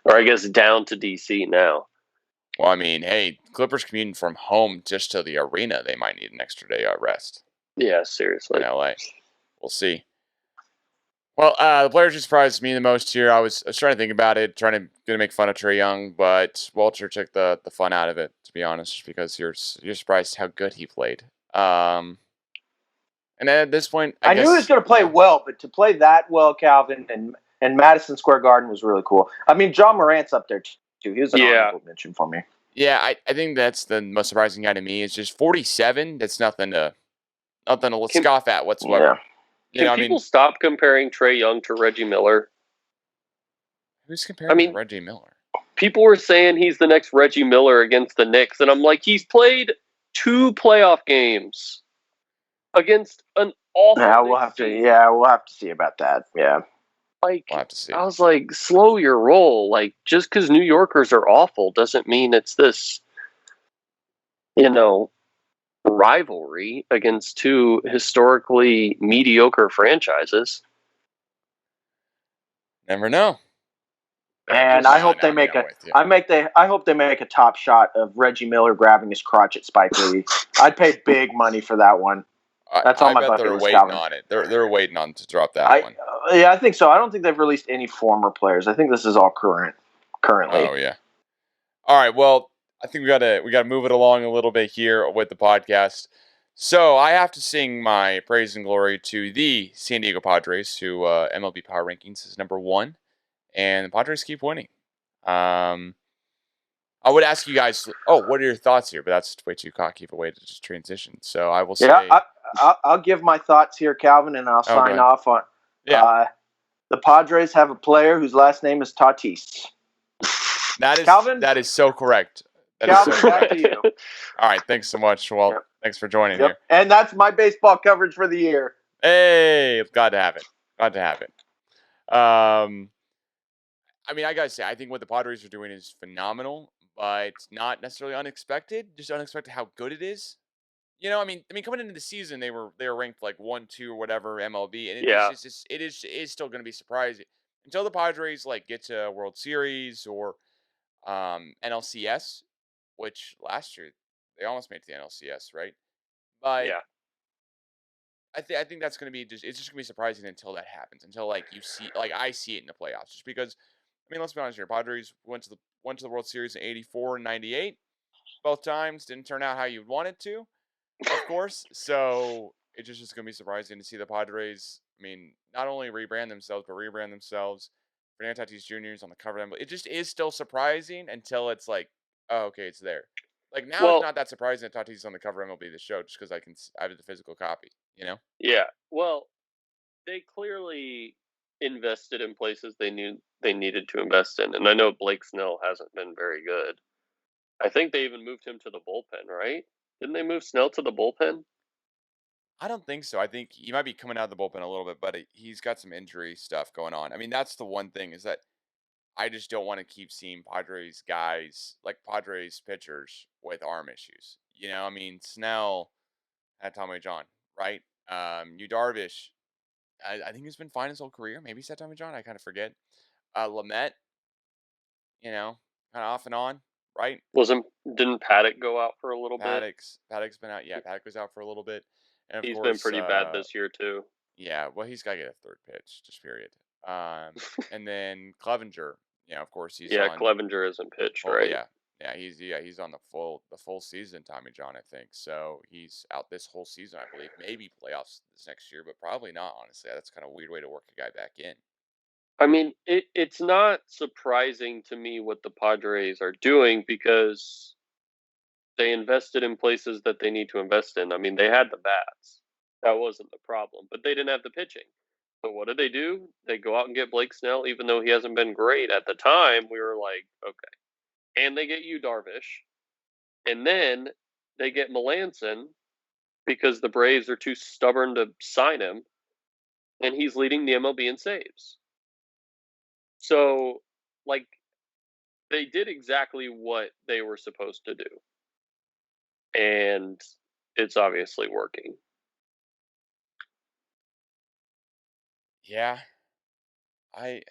or I guess down to DC now. Well, I mean, hey, Clippers commuting from home just to the arena. They might need an extra day rest. Yeah, seriously. In LA. We'll see. Well, the players who surprised me the most here, I was trying to think about it, gonna make fun of Trae Young, but Walter took the fun out of it, to be honest, just because you're surprised how good he played. And then at this point, I guess, knew he was going to play well, but to play that well, Calvin, and Madison Square Garden was really cool. I mean, John Morant's up there too. He was an honorable mention for me. Yeah, I think that's the most surprising guy to me. Is just 47. That's nothing to scoff at whatsoever. Yeah. Can people stop comparing Trae Young to Reggie Miller? Who's comparing to Reggie Miller? People were saying he's the next Reggie Miller against the Knicks, and I'm like, he's played 2 playoff games against an awful. Yeah, we'll have to see about that. Yeah, we'll have to see. I was like, slow your roll. Like, just because New Yorkers are awful doesn't mean it's this, rivalry against 2 historically mediocre franchises. Never know. And I hope they make I hope they make a top shot of Reggie Miller grabbing his crotch at Spike Lee. I'd pay big money for that one. That's on my bucket list. They're waiting on it. They're waiting on to drop that one. Yeah, I think so. I don't think they've released any former players. I think this is all currently. Oh yeah. All right. Well, I think we gotta move it along a little bit here with the podcast. So I have to sing my praise and glory to the San Diego Padres, who MLB Power Rankings is number 1, and the Padres keep winning. I would ask you guys, what are your thoughts here? But that's way too cocky of a way to just transition. So I will say, I'll give my thoughts here, Calvin, and I'll sign off on. Yeah. The Padres have a player whose last name is Tatis. That is Calvin? That is so correct. Calvin, back to you. All right, thanks so much. Well, thanks for joining here. And that's my baseball coverage for the year. Hey, glad to have it. I gotta say, I think what the Padres are doing is phenomenal, but not necessarily unexpected. Just unexpected how good it is. Coming into the season, they were ranked like 1, 2, or whatever MLB, and it is still going to be surprising until the Padres get to World Series or NLCS, which last year they almost made it to the NLCS, right? But I think that's going to be it's just going to be surprising until that happens, until you see I see it in the playoffs, just because let's be honest here, Padres went to the World Series in '84 and '98, both times didn't turn out how you wanted to. Of course, so it's just going to be surprising to see the Padres, not only rebrand themselves, but rebrand themselves. Fernando Tatis Jr. is on the cover of them. It just is still surprising until it's it's there. Now it's not that surprising that Tatis is on the cover of MLB The Show, just because I have the physical copy, Yeah, well, they clearly invested in places they knew they needed to invest in. And I know Blake Snell hasn't been very good. I think they even moved him to the bullpen, right? Didn't they move Snell to the bullpen? I don't think so. I think he might be coming out of the bullpen a little bit, but he's got some injury stuff going on. That's the one thing, is that I just don't want to keep seeing Padres guys, Padres pitchers, with arm issues. Snell had Tommy John, right? Yu Darvish, I think he's been fine his whole career. Maybe he's had Tommy John. I kind of forget. Lamet, kind of off and on. Right? Didn't Paddock go out for a little bit? Paddock's been out. Yeah, Paddock was out for a little bit. And he's been pretty bad this year too. Yeah, well, he's got to get a third pitch, just period. And then Clevenger, of course he's Yeah, on Clevenger isn't pitched, full, right? he's on the full season, Tommy John, I think. So he's out this whole season, I believe. Maybe playoffs this next year, but probably not, honestly. That's kind of a weird way to work a guy back in. I mean, it's not surprising to me what the Padres are doing because they invested in places that they need to invest in. I mean, they had the bats. That wasn't the problem, but they didn't have the pitching. So what did they do? They go out and get Blake Snell, even though he hasn't been great. At the time, we were like, okay. And they get you, Darvish. And then they get Melanson because the Braves are too stubborn to sign him, and he's leading the MLB in saves. So, like, they did exactly what they were supposed to do. And it's obviously working. Yeah, I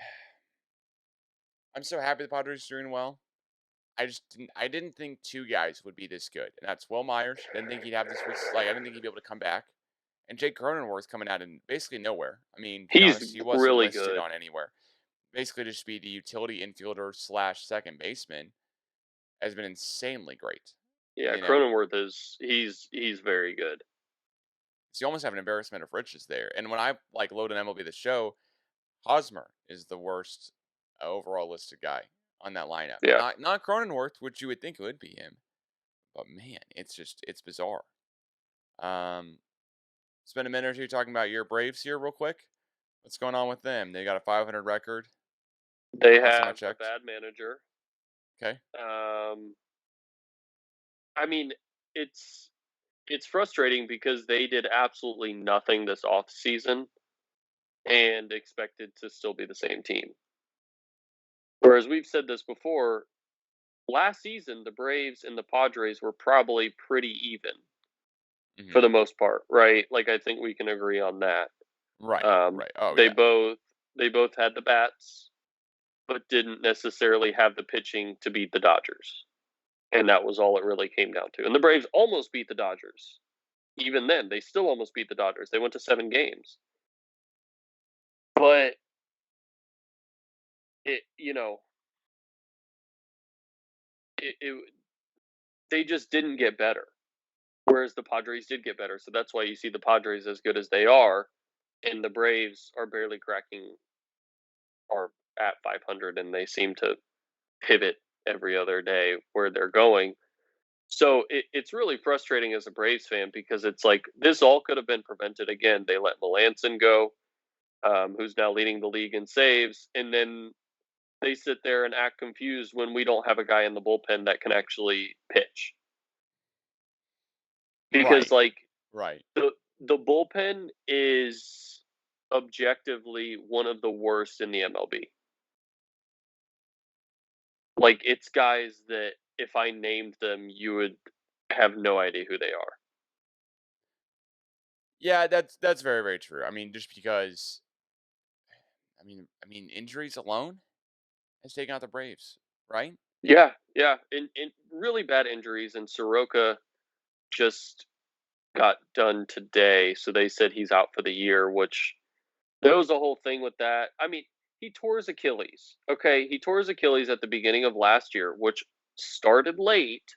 I'm so happy the Padres are doing well. I didn't think two guys would be this good, and that's Will Myers. Didn't think he'd have this I didn't think he'd be able to come back. And Jake Cronenworth coming out in basically nowhere. I mean, to be He's honest, he wasn't really listed good. on anywhere. Basically, just be the utility infielder slash second baseman has been insanely great. Yeah, You know, Cronenworth he's very good. so you almost have an embarrassment of riches there. And when I load an MLB the Show, Hosmer is the worst overall listed guy on that lineup. Yeah. Not Cronenworth, which you would think would be him, but man, it's bizarre. Spend a minute or two talking about your Braves here, real quick. What's going on with them? They got a 500 record. They Last time I have a checked. bad manager. Okay. I mean, it's frustrating because they did absolutely nothing this off season and expected to still be the same team. Whereas we've said this before, last season the Braves and the Padres were probably pretty even for the most part, right? Like I think we can agree on that. Right. Right. Oh they yeah. both had the bats, but didn't necessarily have the pitching to beat the Dodgers. And that was all it really came down to. And the Braves almost beat the Dodgers. Even then, they still almost beat the Dodgers. They went to 7 games. But they just didn't get better. Whereas the Padres did get better. So that's why you see the Padres as good as they are, and the Braves are barely are at 500, and they seem to pivot every other day where they're going. So it's really frustrating as a Braves fan because it's like this all could have been prevented. Again, they let Melanson go, who's now leading the league in saves, and then they sit there and act confused when we don't have a guy in the bullpen that can actually pitch. Because right. the bullpen is objectively one of the worst in the MLB. Like it's guys that if I named them, you would have no idea who they are. Yeah, that's very, very true. I mean, just because I mean injuries alone has taken out the Braves, right? Yeah. And really bad injuries, and Soroka just got done today, so they said he's out for the year, which there was a whole thing with that. I mean, he tore his Achilles. Okay, he tore his Achilles at the beginning of last year, which started late.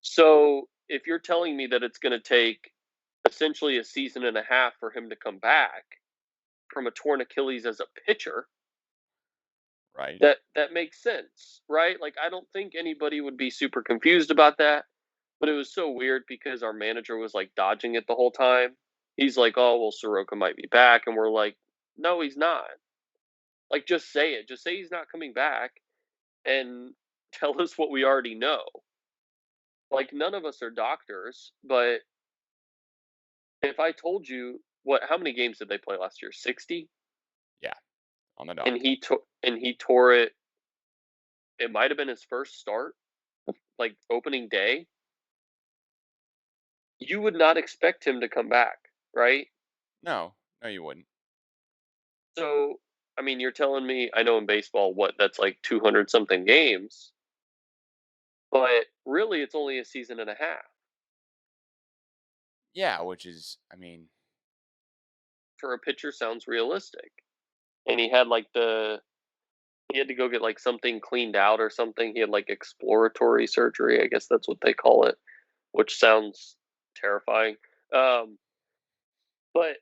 So if you're telling me that it's going to take essentially a season and a half for him to come back from a torn Achilles as a pitcher, right? That makes sense, right? Like I don't think anybody would be super confused about that, but it was so weird because our manager was like dodging it the whole time. He's like, "Oh, well, Soroka might be back," and we're like, "No, he's not." Like, just say it. Just say he's not coming back, and tell us what we already know. Like, none of us are doctors, but if I told you how many games did they play last year? 60? Yeah, on the dot. And he tore it. It might have been his first start, like opening day. You would not expect him to come back, right? No, you wouldn't. So, I mean, you're telling me, I know in baseball, that's like 200 something games, but really it's only a season and a half. Yeah, which is, I mean, For a pitcher sounds realistic. and he had he had to go get like something cleaned out or something. He had like exploratory surgery, I guess that's what they call it, which sounds terrifying. Um, but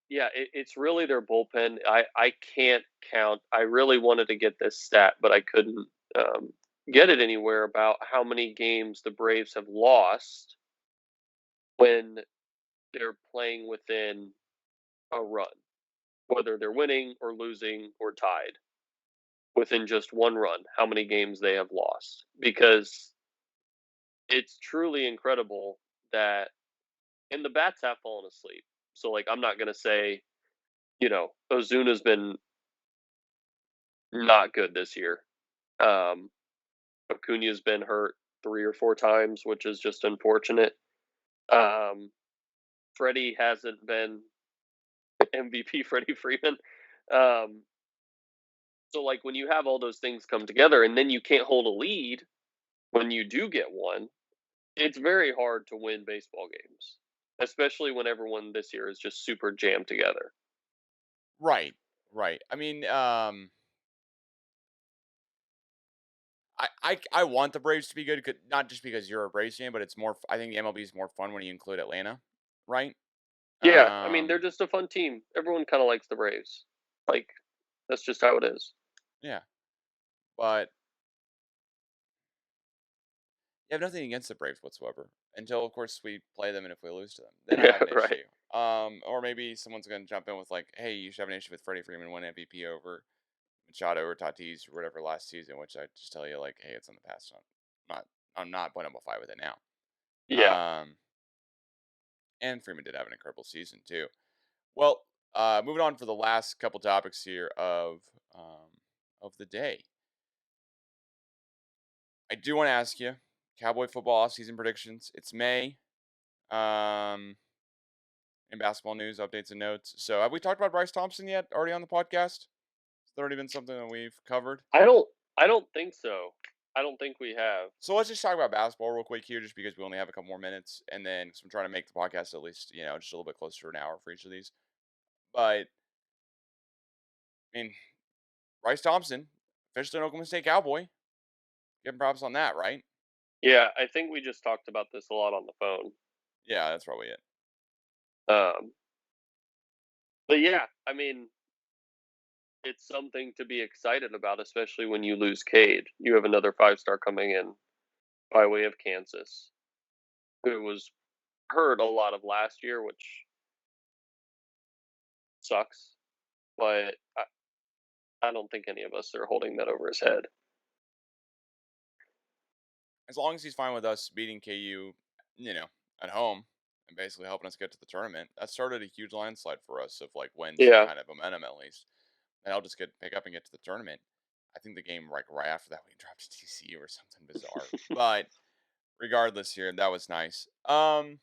yeah, it's really their bullpen. I can't count. I really wanted to get this stat, but I couldn't get it anywhere about how many games the Braves have lost when they're playing within a run, whether they're winning or losing or tied within just one run, how many games they have lost. Because it's truly incredible that, and the bats have fallen asleep. So, like, I'm not going to say, Ozuna's been not good this year. Acuna's been hurt 3 or 4 times, which is just unfortunate. Freddie hasn't been MVP Freddie Freeman. So, like, when you have all those things come together and then you can't hold a lead when you do get one, it's very hard to win baseball games, especially when everyone this year is just super jammed together. Right. Right. I mean, I want the Braves to be good, not just because you're a Braves fan, but it's more. I think the MLB is more fun when you include Atlanta, right? Yeah, I mean, they're Um, just a fun team. Everyone kind of likes the Braves. Like, that's just how it is. yeah, but you have nothing against the Braves whatsoever until, of course, we play them, and if we lose to them, then I Yeah, have an right. issue. Or maybe someone's going to jump in with like, "Hey, you should have an issue with Freddie Freeman win MVP over Machado or Tatis or whatever last season," which I just tell you like, "Hey, it's in the past. I'm not putting up a fight with it now." Yeah. And Freeman did have an incredible season too. Well, moving on for the last couple topics here of the day. I do want to ask you, Cowboy football offseason predictions. It's May. Um, in basketball news, updates and notes. So, have we talked about Bryce Thompson yet? Already on the podcast? Has there already been something that we've covered? I don't think so. I don't think we have. So let's just talk about basketball real quick here, just because we only have a couple more minutes, and then because I'm trying to make the podcast at least just a little bit closer to an hour for each of these. But I mean, Bryce Thompson, officially an Oklahoma State Cowboy. Give him props on that, right? Yeah, I think we just talked about this a lot on the phone. Yeah, that's probably it. Um, but yeah, I mean, it's something to be excited about, especially when you lose Cade. You have another 5-star coming in by way of Kansas, who was hurt a lot of last year, which sucks. But I don't think any of us are holding that over his head. As long as he's fine with us beating KU, at home and basically helping us get to the tournament, that started a huge landslide for us of like wins and Yeah, kind of momentum at least. And I'll just pick up and get to the tournament. I think the game right after that we dropped to TCU or something bizarre. But regardless here, that was nice. And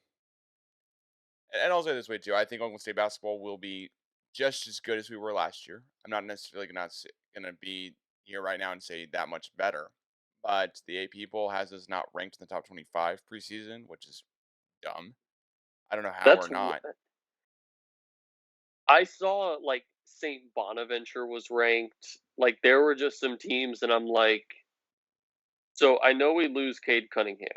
I'll say this way too. I think Oklahoma State basketball will be just as good as we were last year. I'm not necessarily gonna be here right now and say that much better. But the AP poll has us not ranked in the top 25 preseason, which is dumb. I don't know how we're that's. not. I saw like St. Bonaventure was ranked. Like there were just some teams, and I'm like, so I know we lose Cade Cunningham,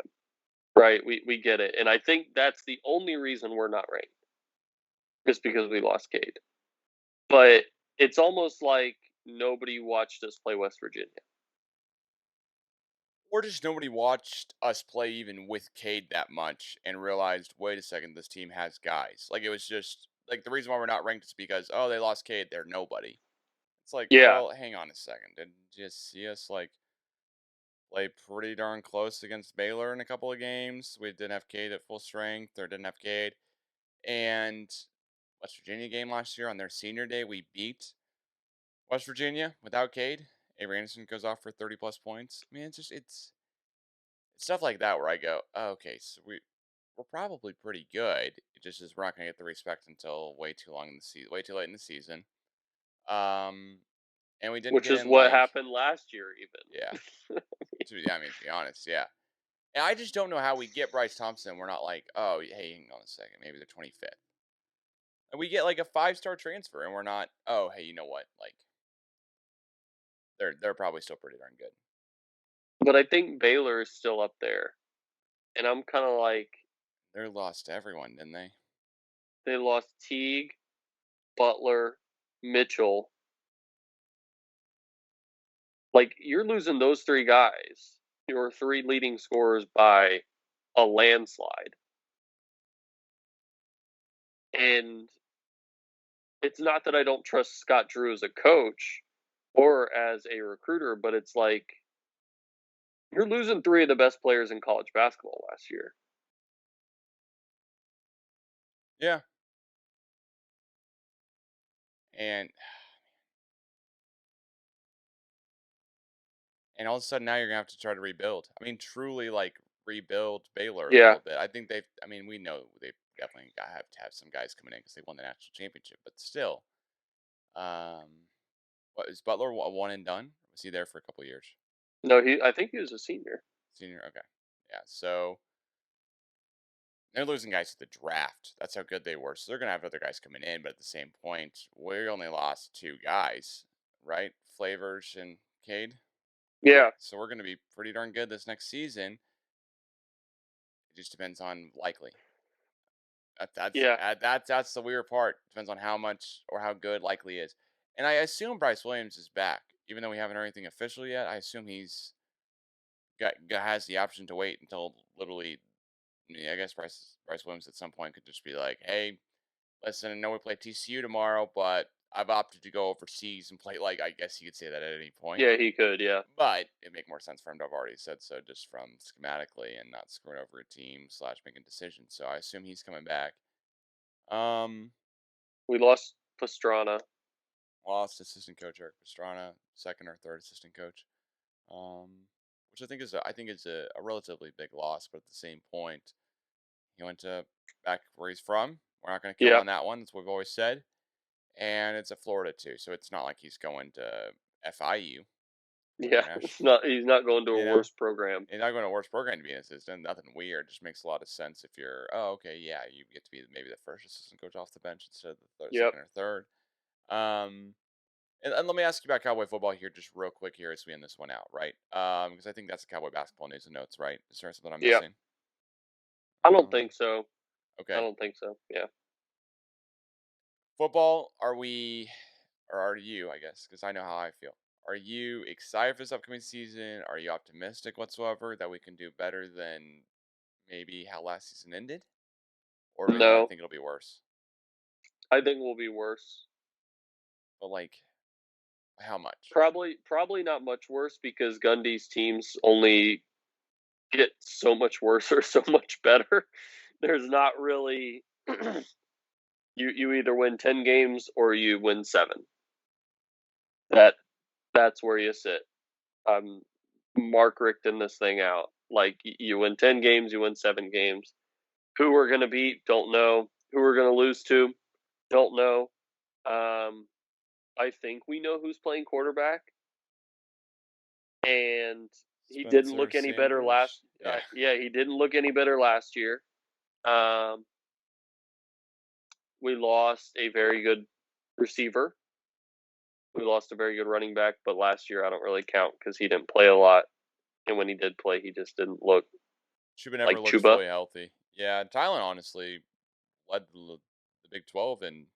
right? We get it, and I think that's the only reason we're not ranked, just because we lost Cade. But it's almost like nobody watched us play West Virginia. Or just nobody watched us play even with Cade that much and realized, wait a second, this team has guys. Like it was just like the reason why we're not ranked is because they lost Cade, they're nobody. It's like, Yeah, well, hang on a second. Did you just see us like play pretty darn close against Baylor in a couple of games? We didn't have Cade at full strength, or didn't have Cade. And West Virginia game last year on their senior day, we beat West Virginia without Cade. Avery Anderson goes off for 30 plus points. I mean, it's stuff like that where I go, oh, okay, so we're probably pretty good. It just is we're not gonna get the respect until way too long in the season, way too late in the season. And we didn't which get is in what like, happened last year, yeah, even. I mean, to be honest, yeah. And I just don't know how we get Bryce Thompson. We're not like, oh, hey, hang on a second, maybe the 25th. And we get like a 5-star transfer, and we're not. Oh, hey, you know what? Like they're probably still pretty darn good. But I think Baylor is still up there, and I'm kind of like They're lost to everyone, didn't they? they lost Teague, Butler, Mitchell. Like you're losing those 3 guys, your 3 leading scorers by a landslide, and it's not that I don't trust Scott Drew as a coach or as a recruiter, but it's like you're losing 3 of the best players in college basketball last year. Yeah. And all of a sudden now you're gonna have to try to rebuild. I mean, truly like rebuild Baylor a Yeah. little bit. I think they've. I mean, we know they definitely have to have some guys coming in because they won the national championship. But still, what is Butler a one and done? Was he there for a couple of years? No, I think he was a senior. Senior, okay, yeah. So they're losing guys to the draft. That's how good they were. So they're gonna have other guys coming in. But at the same point, we only lost 2 guys, right? Flavors and Cade. Yeah. So we're gonna be pretty darn good this next season. It just depends on likely. Yeah. That's the weird part. Depends on how much or how good likely is. And I assume Bryce Williams is back, even though we haven't heard anything official yet. I assume he's has the option to wait until literally. I guess Bryce Williams at some point could just be like, "Hey, listen, I know we play TCU tomorrow, but I've opted to go overseas and play." Like, I guess you could say that at any point. Yeah, he could, yeah. But it'd make more sense for him to have already said so, just from schematically and not screwing over a team / making decisions. So I assume he's coming back. We lost Pastrana. Lost assistant coach Eric Pastrana, second or third assistant coach, which I think is a relatively big loss. But at the same point, he went to back where he's from. We're not going to kill Yeah. on that one. That's what we've always said. And it's at Florida too, so it's not like he's going to FIU. Yeah. He's not going to a worse program. He's not going to a worse program to be an assistant. Nothing weird. Just makes a lot of sense if you're, oh, okay, yeah, you get to be maybe the first assistant coach off the bench instead of the second or third. And let me ask you about Cowboy football here, just real quick here as we end this one out, right? Because I think that's the Cowboy basketball news and notes, right? Is there something I'm missing? I don't think so. Okay. I don't think so. Yeah. Football, are we, or are you, I guess, because I know how I feel. Are you excited for this upcoming season? Are you optimistic whatsoever that we can do better than maybe how last season ended? Or do you No. think it'll be worse? I think we'll be worse. But like, how much? Probably not much worse because Gundy's teams only get so much worse or so much better. There's not really you either win 10 games or you win 7. That's where you sit. Mark Richten this thing out. Like you win 10 games, you win 7 games. Who we're going to beat, don't know. Who we're going to lose to, don't know. I think we know who's playing quarterback. And he didn't look any better last he didn't look any better last year. We lost a very good receiver. We lost a very good running back, but last year I don't really count because he didn't play a lot. And when he did play, he just didn't look Chuba never looked fully healthy. Yeah, Tylen honestly led the Big 12 in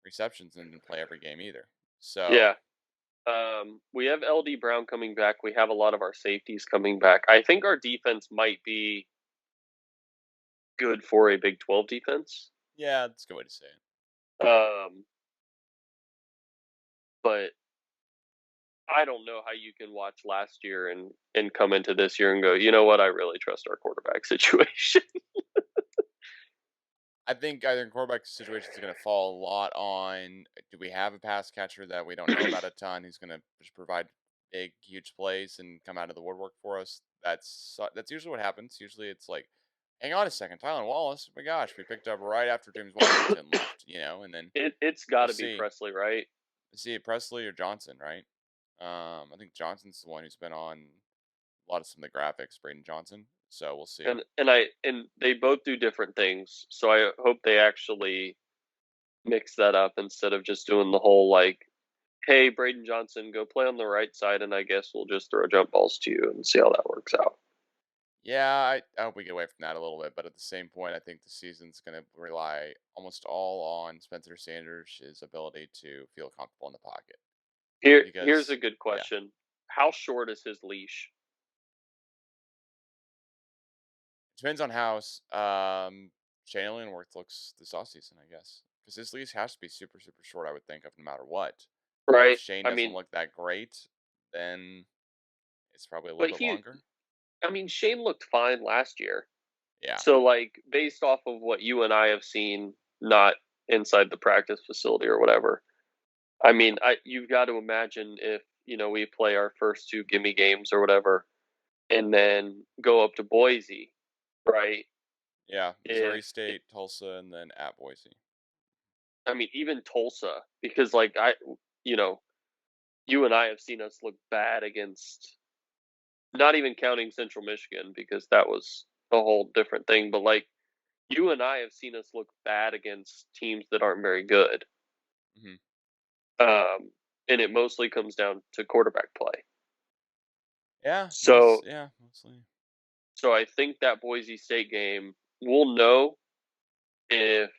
receptions and didn't play every game either. So yeah. We have LD Brown coming back. We have a lot of our safeties coming back. I think our defense might be good for a Big 12 defense. Yeah, that's a good way to say it. But I don't know how you can watch last year and come into this year and go, you know what, I really trust our quarterback situation. I think either quarterback situation is going to fall a lot on, do we have a pass catcher that we don't know about a ton who's going to just provide big, huge plays and come out of the woodwork for us? That's usually what happens. Usually it's like, hang on a second, Tylen Wallace, oh my gosh, we picked up right after James Washington left, and then it's got to be Presley, right? See, Presley or Johnson, right? I think Johnson's the one who's been on a lot of some of the graphics, Braden Johnson. So we'll see. And they both do different things. So I hope they actually mix that up instead of just doing the whole like, hey, Braden Johnson, go play on the right side, and I guess we'll just throw jump balls to you and see how that works out. Yeah, I hope we get away from that a little bit, but at the same point, I think the season's going to rely almost all on Spencer Sanders' ability to feel comfortable in the pocket. Here's a Because, good yeah, question. How short is his leash? depends on how Shane Leonard looks this offseason, I guess. Because his leash has to be super, super short, I would think, of no matter what. And if Right? Shane I doesn't mean, look that great, then it's probably a little but bit longer. Shane looked fine last year. Yeah. So, like, based off of what you and I have seen, not inside the practice facility or whatever, I mean, you've got to imagine if, we play our first two gimme games or whatever, and then go up to Boise, right? Yeah. If, Missouri State, Tulsa, and then at Boise. I mean, even Tulsa, because, like, you know, you and I have seen us look bad against, not even counting Central Michigan, because that was a whole different thing, but, like, you and I have seen us look bad against teams that aren't very good. Hmm. And it mostly comes down to quarterback play. Yeah. So, Mostly. so I think that Boise State game, we'll know if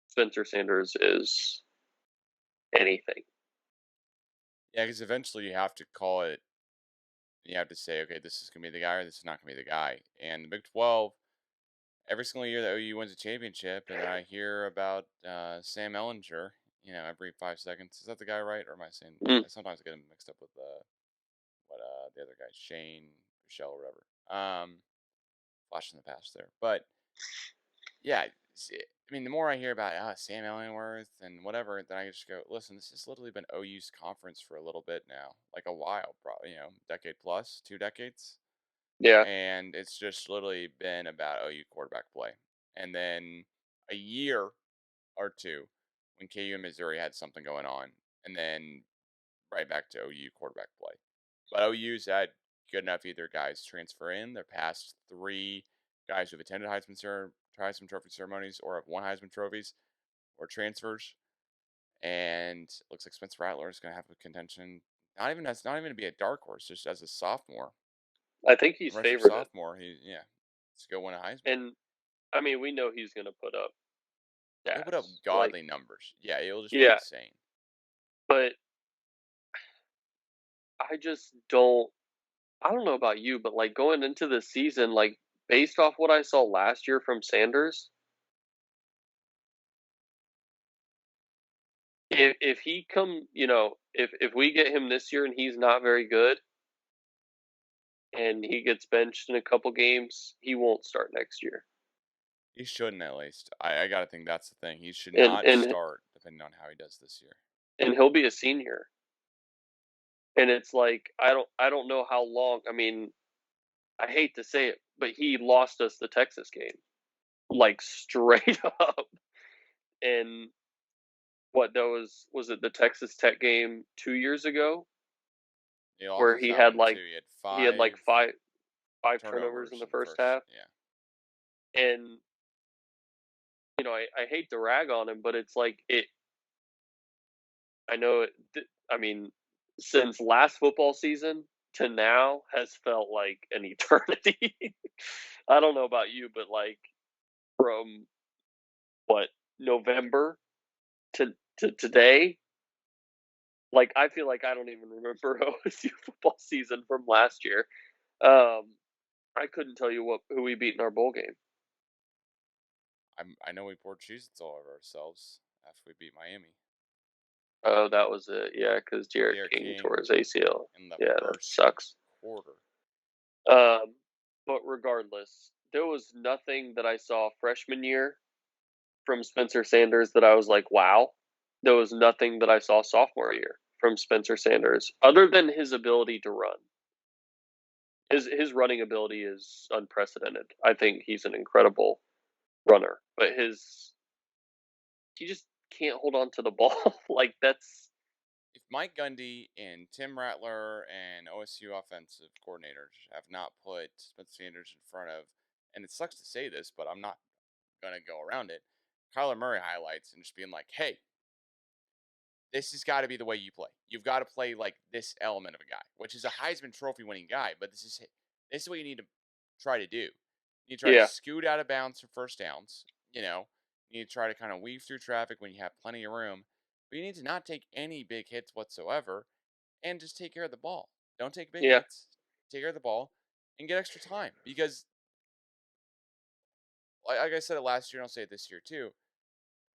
Spencer Sanders is anything. Yeah, because eventually you have to call it. You have to say, okay, this is going to be the guy or this is not going to be the guy. And the Big 12, every single year that OU wins a championship, and then I hear about Sam Ellinger, every 5 seconds. Is that the guy, right? Or am I saying? Mm. Sometimes I get him mixed up with what the other guy, Shane, Michelle, or whatever. Flash in the past there. But yeah, I mean, the more I hear about Sam Ellingworth and whatever, then I just go, listen, this has literally been OU's conference for a little bit now, like a while, probably, decade plus, 2 decades. Yeah. And it's just literally been about OU quarterback play. And then a year or two when KU and Missouri had something going on, and then right back to OU quarterback play. But OU's had good enough either guys transfer in their past 3 guys who've attended Heisman Trophy ceremonies or have won Heisman trophies or transfers. And it looks like Spencer Rattler is going to have a contention. Not even to be a dark horse, just as a sophomore, I think he's redshirt favored. sophomore. To go win a Heisman. And I mean, we know he's going to put up He'll put up stats. godly numbers. Yeah, it'll just be Yeah, insane. but I just don't. I don't know about you, but like going into the season, like based off what I saw last year from Sanders, if he come, if we get him this year and he's not very good, and he gets benched in a couple games, he won't start next year. He shouldn't, at least. I gotta think that's the thing. He should And not and start, depending on how he does this year. and he'll be a senior. And it's like I don't know how long. I mean, I hate to say it, but he lost us the Texas game, like straight up. And what that was it the Texas Tech game 2 years ago He lost where us that one too. He had he had like five turnovers in turnovers the in the first first. half. Yeah. And I hate to rag on him, but it's like it. I know it. I mean, since last football season to now has felt like an eternity. I don't know about you, but like from what November to today, like I feel like I don't even remember OSU football season from last year. I couldn't tell you who we beat in our bowl game. I know we poured Cheez-Its all over ourselves after we beat Miami. Oh, that was it. Yeah, because Derek Derek King King tore his ACL. in the Yeah, that first sucks. quarter. But regardless, there was nothing that I saw freshman year from Spencer Sanders that I was like, wow. There was nothing that I saw sophomore year from Spencer Sanders other than his ability to run. His running ability is unprecedented. I think he's an incredible runner, but he just can't hold on to the ball. Like that's If Mike Gundy and Tim Rattler and OSU offensive coordinators have not put Spencer Sanders in front of, and it sucks to say this, but I'm not going to go around it, Kyler Murray highlights and just being like, hey, this has got to be the way you play. You've got to play like this element of a guy, which is a Heisman Trophy winning guy. But this is what you need to try to do. You try to Yeah. scoot out of bounds for first downs. You need to try to kind of weave through traffic when you have plenty of room. But you need to not take any big hits whatsoever and just take care of the ball. Don't take big Yeah. hits. Take care of the ball and get extra time. Because, like I said it last year, and I'll say it this year too.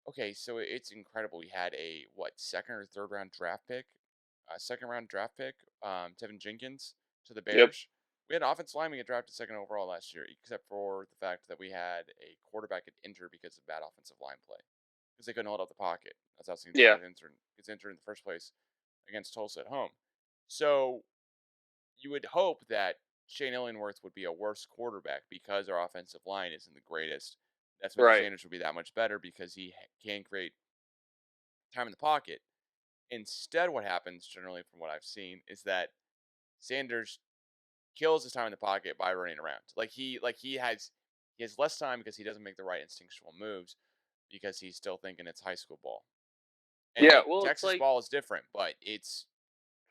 Okay, so it's incredible. We had a second or third round draft pick, second round draft pick, Tevin Jenkins to the Yep. Bears. We had an offensive lineman get drafted second overall last year, except for the fact that we had a quarterback get injured because of bad offensive line play, because they couldn't hold up the pocket. That's how St. Yeah. gets injured in the first place against Tulsa at home. So you would hope that Shane Illingworth would be a worse quarterback because our offensive line isn't the greatest. That Spencer Right. Sanders would be that much better because he can create time in the pocket. Instead, what happens generally from what I've seen is that Sanders kills his time in the pocket by running around. He has less time because he doesn't make the right instinctual moves because he's still thinking it's high school ball. And Yeah, well, it's Texas like ball is different, but it's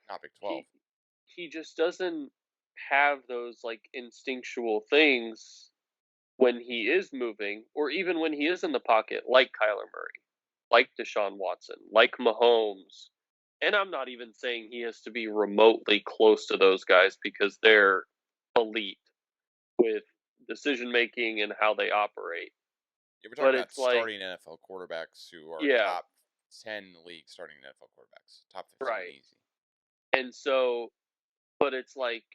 not Big 12. he just doesn't have those like instinctual things when he is moving, or even when he is in the pocket, like Kyler Murray, like Deshaun Watson, like Mahomes. And I'm not even saying he has to be remotely close to those guys because they're elite with decision making and how they operate. Yeah, we're talking But about it's like, starting NFL quarterbacks who are yeah, top 10 in the league starting NFL quarterbacks. Top 15 right. easy. And so, but it's like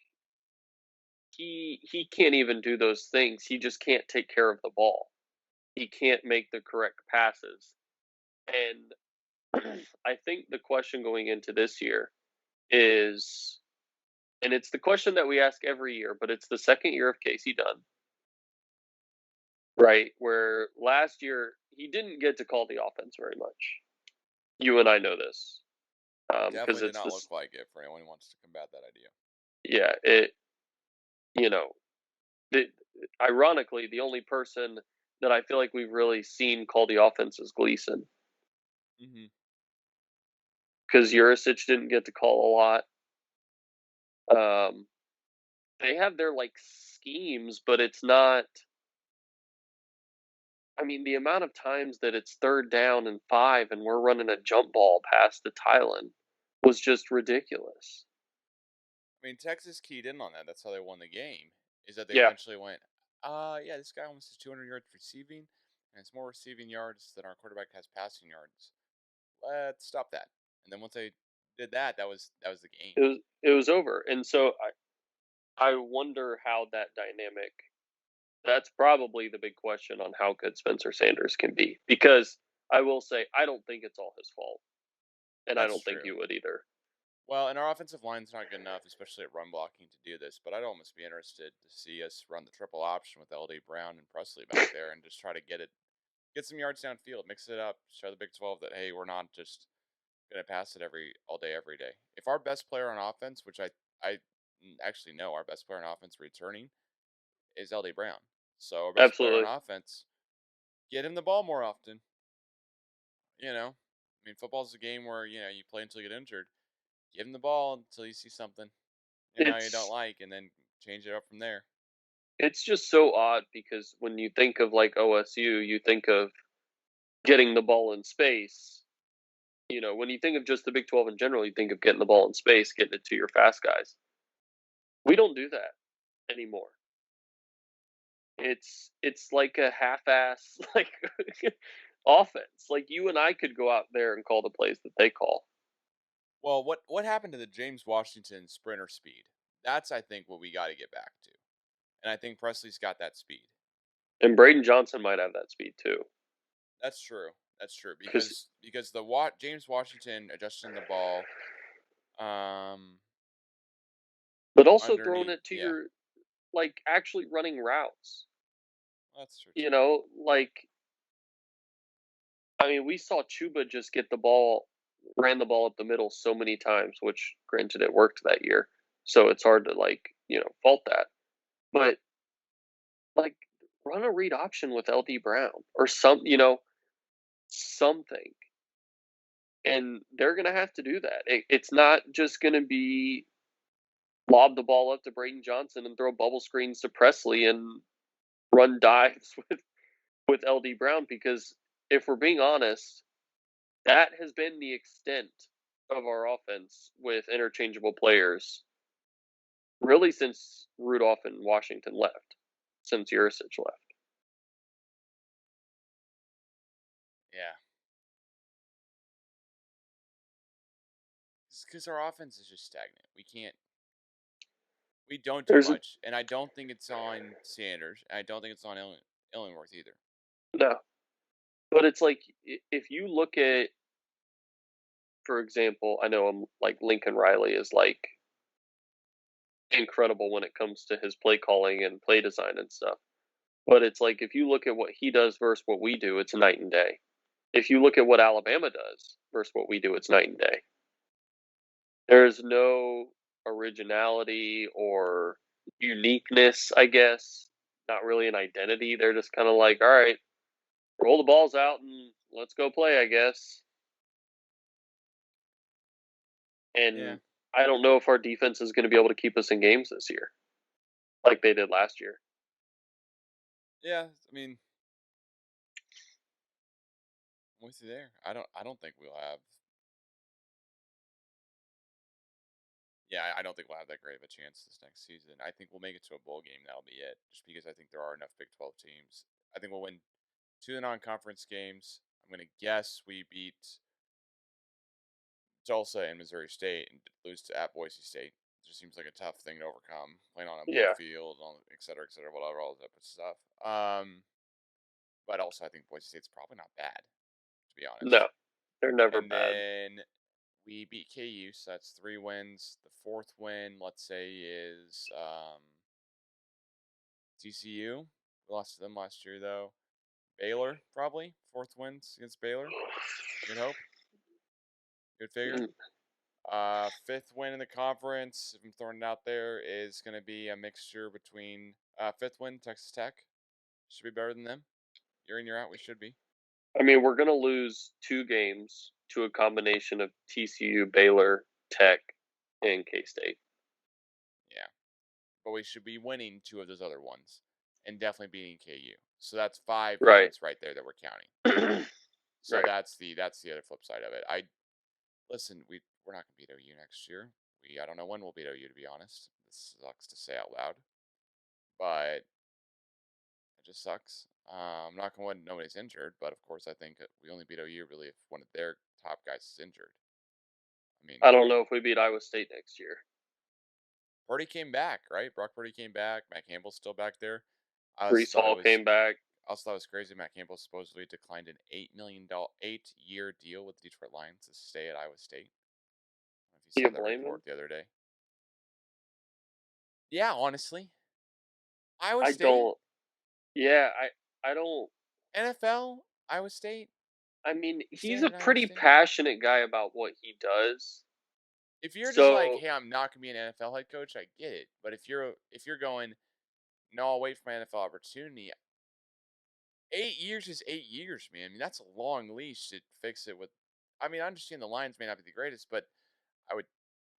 he can't even do those things. He just can't take care of the ball. He can't make the correct passes. And I think the question going into this year is, and it's the question that we ask every year, but it's the second year of Casey Dunn, right? Where last year he didn't get to call the offense very much. You and I know this. Definitely did it's not this, look like it for anyone who wants to combat that idea. yeah, you know, the, ironically, the only person that I feel like we've really seen call the offense is Gleason. Mm-hmm. Because Jurisic didn't get to call a lot. They have their like schemes, but it's not. I mean, the amount of times that it's third down and 5, and we're running a jump ball past the Thailand was just ridiculous. I mean, Texas keyed in on that. That's how they won the game. Is that they Yeah. eventually went, yeah, this guy almost has 200 yards receiving, and it's more receiving yards than our quarterback has passing yards. Let's stop that. And then once they did that, that was the game. It was over, and so I wonder how that dynamic. That's probably the big question on how good Spencer Sanders can be, because I will say I don't think it's all his fault, and I That's don't think true. you would either. Well, and our offensive line's not good enough, especially at run blocking, to do this. But I'd almost be interested to see us run the triple option with LD Brown and Presley back there, and just try to get some yards downfield, mix it up, show the Big 12 that hey, we're not just gonna pass it all day, every day. If our best player on offense, which I actually know our best player on offense returning is LD Brown, so our best player on Absolutely. offense, get him the ball more often. I mean, football's a game where you play until you get injured. Give him the ball until you see something you don't It's like, and then change it up from there. it's just so odd because when you think of like OSU, you think of getting the ball in space. When you think of just the Big 12 in general, you think of getting the ball in space, getting it to your fast guys. We don't do that anymore. It's like a half-ass like offense. Like you and I could go out there and call the plays that they call. Well, what happened to the James Washington sprinter speed? That's, I think, what we got to get back to. And I think Presley's got that speed. And Braden Johnson might have that speed too. That's true. That's true Because because the James Washington adjusting the ball, but also throwing underneath. it to Yeah, your like actually running routes. that's true too. Like I mean, we saw Chuba just ran the ball up the middle so many times, which granted it worked that year. So it's hard to fault that. But like run a read option with LD Brown or some. something. And they're going to have to do that. It's not just going to be lob the ball up to Braden Johnson and throw bubble screens to Presley and run dives with LD Brown, because if we're being honest, that has been the extent of our offense with interchangeable players really since Rudolph and Washington left, since Jurisic left. Yeah. It's because our offense is just stagnant. We don't do There's much. And I don't think it's on Sanders. And I don't think it's on Illingworth either. no. But it's like, if you look at, for example, I know like Lincoln Riley is like incredible when it comes to his play calling and play design and stuff. But it's like, if you look at what he does versus what we do, it's night and day. If you look at what Alabama does versus what we do, it's night and day. There's no originality or uniqueness, I guess. Not really an identity. They're just kind of like, all right, roll the balls out and let's go play, I guess. And I don't know if our defense is going to be able to keep us in games this year like they did last year. Yeah, I mean, I'm with you there. I don't think we'll have. Yeah, I don't think we'll have that great of a chance this next season. I think we'll make it to a bowl game. That'll be it. Just because I think there are enough Big 12 teams. I think we'll win 2 non-conference games. I'm gonna guess we beat Tulsa and Missouri State and lose to at Boise State. It just seems like a tough thing to overcome, playing on a blue field, et cetera, whatever, all that stuff. But also I think Boise State's probably not bad, to be honest. No, they're never And bad. then we beat KU, so that's 3 wins. The 4th win, let's say, is TCU. We lost to them last year, though. Baylor, probably. 4th wins against Baylor. Good hope. Good figure. 5th win in the conference, if I'm throwing it out there, is going to be a mixture between 5th win, Texas Tech. Should be better than them. Year in, year out, we should be. I mean, we're going to lose 2 games to a combination of TCU, Baylor, Tech, and K-State. Yeah. But we should be winning 2 of those other ones and definitely beating KU. So that's 5 wins right there that we're counting. So that's the other flip side of it. Listen, we're not going to beat OU next year. I don't know when we'll beat OU, to be honest. This sucks to say out loud. But it just sucks. I'm not going to win nobody's injured, but of course I think we only beat OU really if one of their top guys is injured. I don't know if we beat Iowa State next year. Purdy came back, right? Brock Purdy came back. Matt Campbell's still back there. Breece Hall came back. I also thought it was crazy. Matt Campbell supposedly declined an $8 million 8-year deal with the Detroit Lions to stay at Iowa State. I don't know if you saw that report the other day. Yeah, honestly. Iowa State. I don't. NFL, Iowa State. I mean, he's a pretty passionate guy about what he does. If you're just like, hey, I'm not gonna be an NFL head coach, I get it. But if you're going, no, I'll wait for my NFL opportunity. 8 years is 8 years, man. I mean, that's a long leash to fix it with. I mean, I understand the Lions may not be the greatest, but I would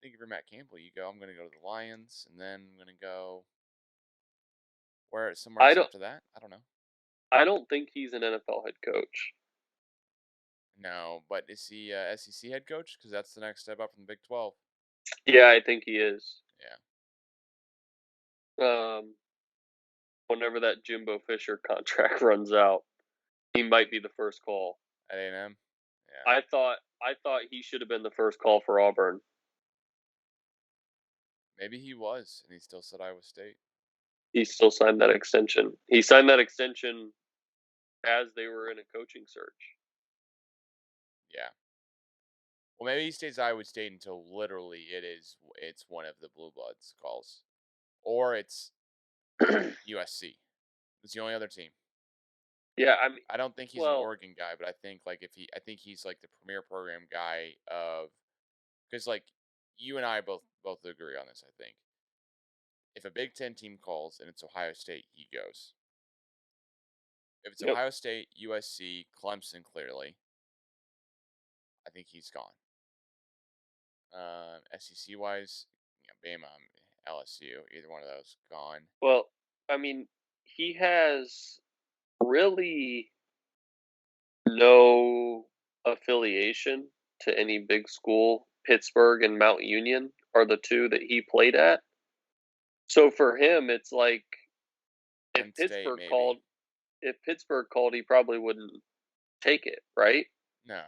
think if you're Matt Campbell, you go, I'm going to go to the Lions, and then I'm going to go somewhere else after that. I don't know. I don't think he's an NFL head coach. No, but is he SEC head coach? Because that's the next step up from the Big 12. Yeah, I think he is. Yeah. Whenever that Jimbo Fisher contract runs out, he might be the first call. At A&M? Yeah. I thought he should have been the first call for Auburn. Maybe he was, and he still said Iowa State. He still signed that extension. He signed that extension as they were in a coaching search. Yeah. Well, maybe he stays Iowa State until literally it's one of the Blue Bloods calls. Or it's USC. It's the only other team. Yeah, I don't think he's an Oregon guy, but I think I think he's like the premier program guy because like you and I both agree on this. I think if a Big Ten team calls and it's Ohio State, he goes. If it's Yep. Ohio State, USC, Clemson, clearly, I think he's gone. SEC wise, Bama, LSU, either one of those gone. Well, I mean, he has really no affiliation to any big school. Pittsburgh and Mount Union are the two that he played at. So for him, it's like if Penn State, Pittsburgh maybe. called, he probably wouldn't take it, right? No.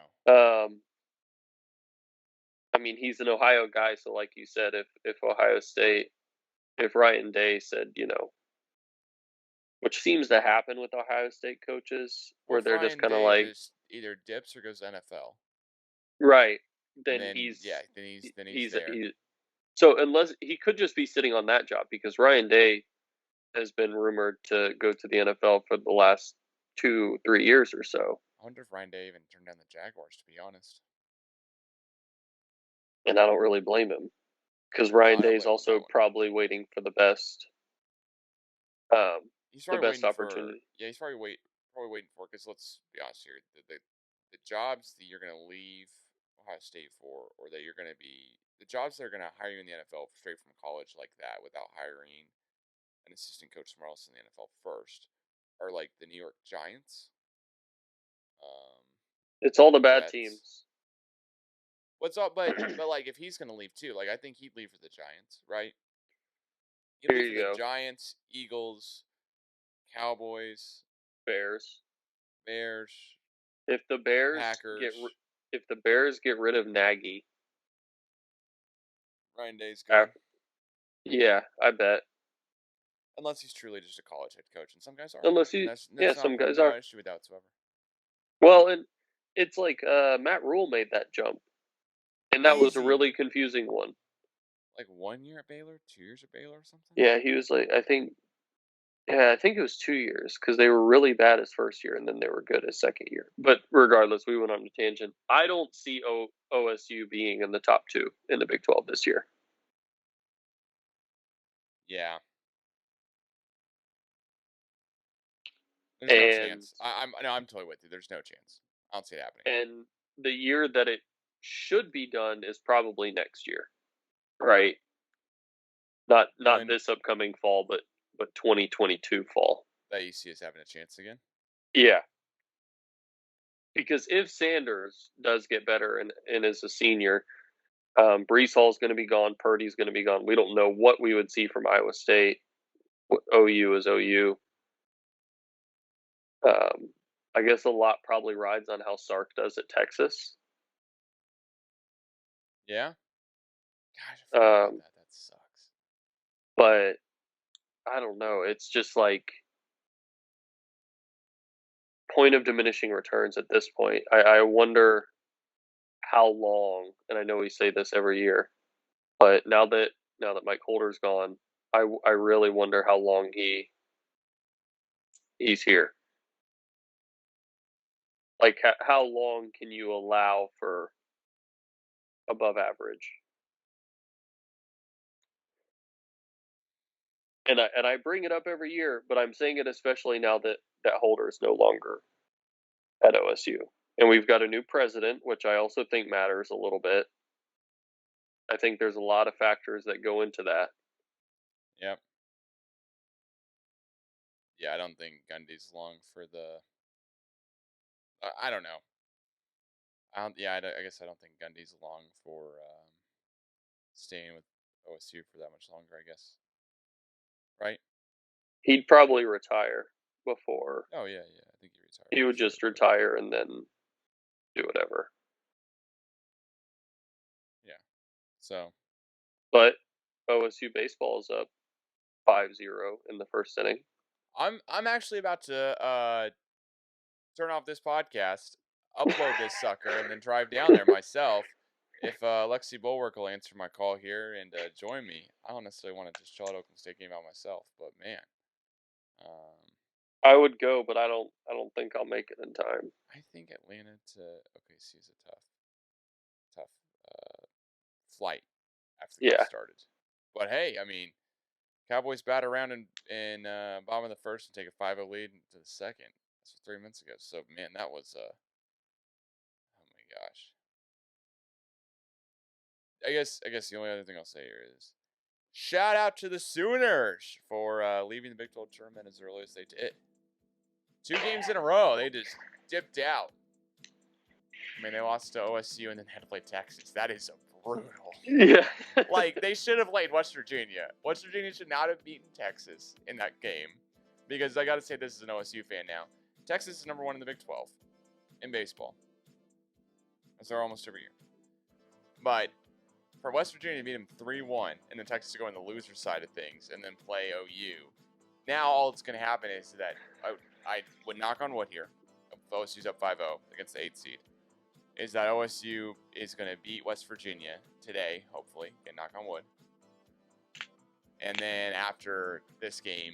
I mean, he's an Ohio guy, so like you said, if Ohio State, if Ryan Day said, which seems to happen with Ohio State coaches, where Well, they're just Ryan kind of Day like, just either dips or goes to NFL. right, And then he's there. So unless he could just be sitting on that job, because Ryan Day has been rumored to go to the NFL for the last 2-3 years or so. I wonder if Ryan Day even turned down the Jaguars, to be honest. And I don't really blame him, because Ryan Day is also probably waiting for the best. He's probably the best opportunity. He's probably waiting for, because let's be honest here, the jobs that you're going to leave Ohio State for, or that you're going to be, the jobs that are going to hire you in the NFL straight from college like that, without hiring an assistant coach somewhere else in the NFL first, are like the New York Giants. It's all the bad Jets. teams. What's up? But like, if he's going to leave too, like, I think he'd leave for the Giants, right? Here you go. Giants, Eagles, Cowboys, Bears. If the Bears get rid of Nagy, Ryan Day's gone. Yeah, I bet. Unless he's truly just a college head coach, and some guys are. Some guys are. No issue with that whatsoever. Well, and it's like Matt Rule made that jump, and that was a really confusing one. Like 1 year at Baylor, 2 years at Baylor, or something. Yeah, he was like, I think it was 2 years, because they were really bad his first year, and then they were good his second year. But regardless, we went on a tangent. I don't see OSU being in the top 2 in the Big 12 this year. Yeah. There's no chance. I'm totally with you. There's no chance. I don't see it happening. And the year that it should be done is probably next year, right? Not this upcoming fall, but 2022 fall. That you see us having a chance again? Yeah. Because if Sanders does get better and is a senior, Breece Hall's going to be gone, Purdy's going to be gone. We don't know what we would see from Iowa State. OU is OU. I guess a lot probably rides on how Sark does at Texas. Yeah. Gosh, I forgot about that. That sucks. But I don't know. It's just like point of diminishing returns at this point. I wonder how long, and I know we say this every year, but now that Mike Holder's gone, I really wonder how long he's here. Like, how long can you allow for above average? And I bring it up every year, but I'm saying it especially now that Holder is no longer at OSU. And we've got a new president, which I also think matters a little bit. I think there's a lot of factors that go into that. Yep. Yeah, I don't think Gundy's long for the... I don't know. I guess I don't think Gundy's long for staying with OSU for that much longer, I guess. Right? He'd probably retire before. Oh, yeah. I think he'd retire. He would just retire and then do whatever. Yeah. So. But OSU baseball is up 5-0 in the first inning. I'm actually about to turn off this podcast, upload this sucker, and then drive down there myself. If Lexi Bulwark will answer my call here and join me, I don't necessarily want to just chill at Oakland State game out myself, but man, I would go, but I don't think I'll make it in time. I think Atlanta to OKC is a tough flight after the game started. But hey, I mean, Cowboys bat around in bottom of the first and take a 5-0 lead into the second. That's 3 minutes ago. So, man, that was, oh my gosh. I guess the only other thing I'll say here is shout out to the Sooners for leaving the Big 12 tournament as early as they did. 2 games in a row, they just dipped out. I mean, they lost to OSU and then had to play Texas. That is brutal. Yeah. Like, they should have played West Virginia. West Virginia should not have beaten Texas in that game. Because I got to say this as an OSU fan now. Texas is number 1 in the Big 12 in baseball. As they're almost every year. But for West Virginia to beat them 3-1 and then Texas to go on the loser side of things and then play OU. Now all that's going to happen is that I would knock on wood here. If OSU's up 5-0 against the 8th seed. Is that OSU is going to beat West Virginia today, hopefully. Again, knock on wood. And then after this game,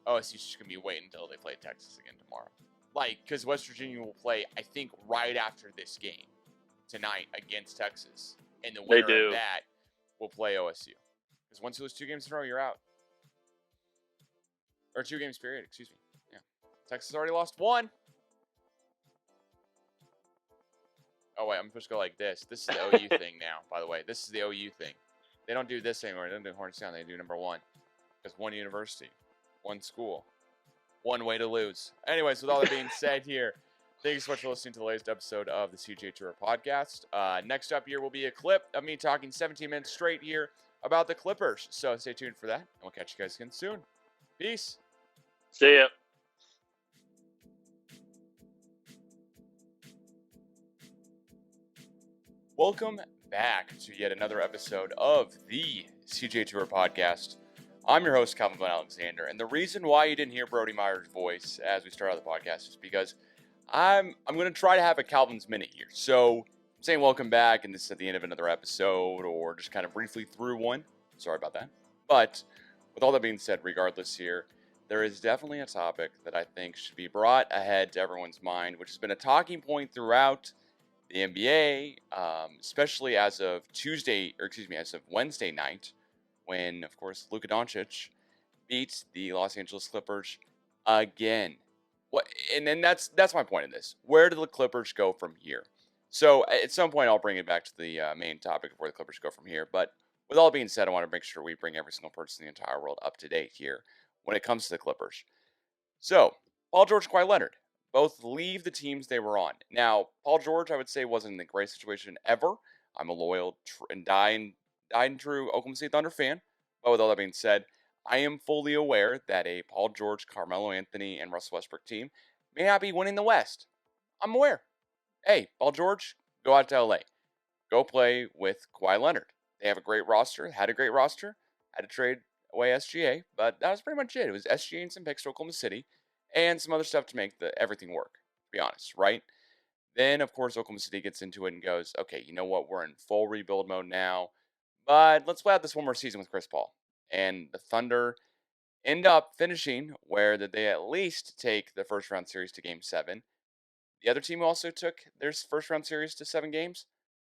OSU's just going to be waiting until they play Texas again tomorrow. Like, because West Virginia will play, I think, right after this game tonight against Texas. And the winner of that will play OSU. Because once you lose 2 games in a row, you're out. Or 2 games period, excuse me. Yeah. Texas already lost 1. Oh, wait, I'm supposed to go like this. This is the OU thing now, by the way. This is the OU thing. They don't do this anymore. They don't do Horns Down. They do number 1. Because 1 university, 1 school, 1 way to lose. Anyways, with all that being said here, thank you so much for listening to the latest episode of the CGA Tour podcast. Next up here will be a clip of me talking 17 minutes straight here about the Clippers. So stay tuned for that, and we'll catch you guys again soon. Peace. See ya. Welcome back to yet another episode of the CGA Tour podcast. I'm your host, Calvin Glen Alexander, and the reason why you didn't hear Brody Meyer's voice as we start out the podcast is because I'm going to try to have a Calvin's Minute here. So I'm saying welcome back, and this is at the end of another episode, or just kind of briefly through one. Sorry about that. But with all that being said, regardless here, there is definitely a topic that I think should be brought ahead to everyone's mind, which has been a talking point throughout the NBA, especially as of Wednesday night, when, of course, Luka Doncic beat the Los Angeles Clippers again. And then that's my point in this. Where do the Clippers go from here? So at some point, I'll bring it back to the main topic of where the Clippers go from here. But with all being said, I want to make sure we bring every single person in the entire world up to date here when it comes to the Clippers. So, Paul George, Kawhi Leonard both leave the teams they were on. Now, Paul George, I would say, wasn't in a great situation ever. I'm a loyal and dying true Oklahoma City Thunder fan. But with all that being said, I am fully aware that a Paul George, Carmelo Anthony, and Russell Westbrook team may not be winning the West. I'm aware. Hey, Paul George, go out to LA. Go play with Kawhi Leonard. They have a great roster, had a great roster, had to trade away SGA, but that was pretty much it. It was SGA and some picks to Oklahoma City, and some other stuff to make everything work, to be honest, right? Then, of course, Oklahoma City gets into it and goes, okay, you know what? We're in full rebuild mode now, but let's play out this one more season with Chris Paul. And the Thunder end up finishing where they at least take the first round series to Game 7. The other team also took their first round series to 7 games.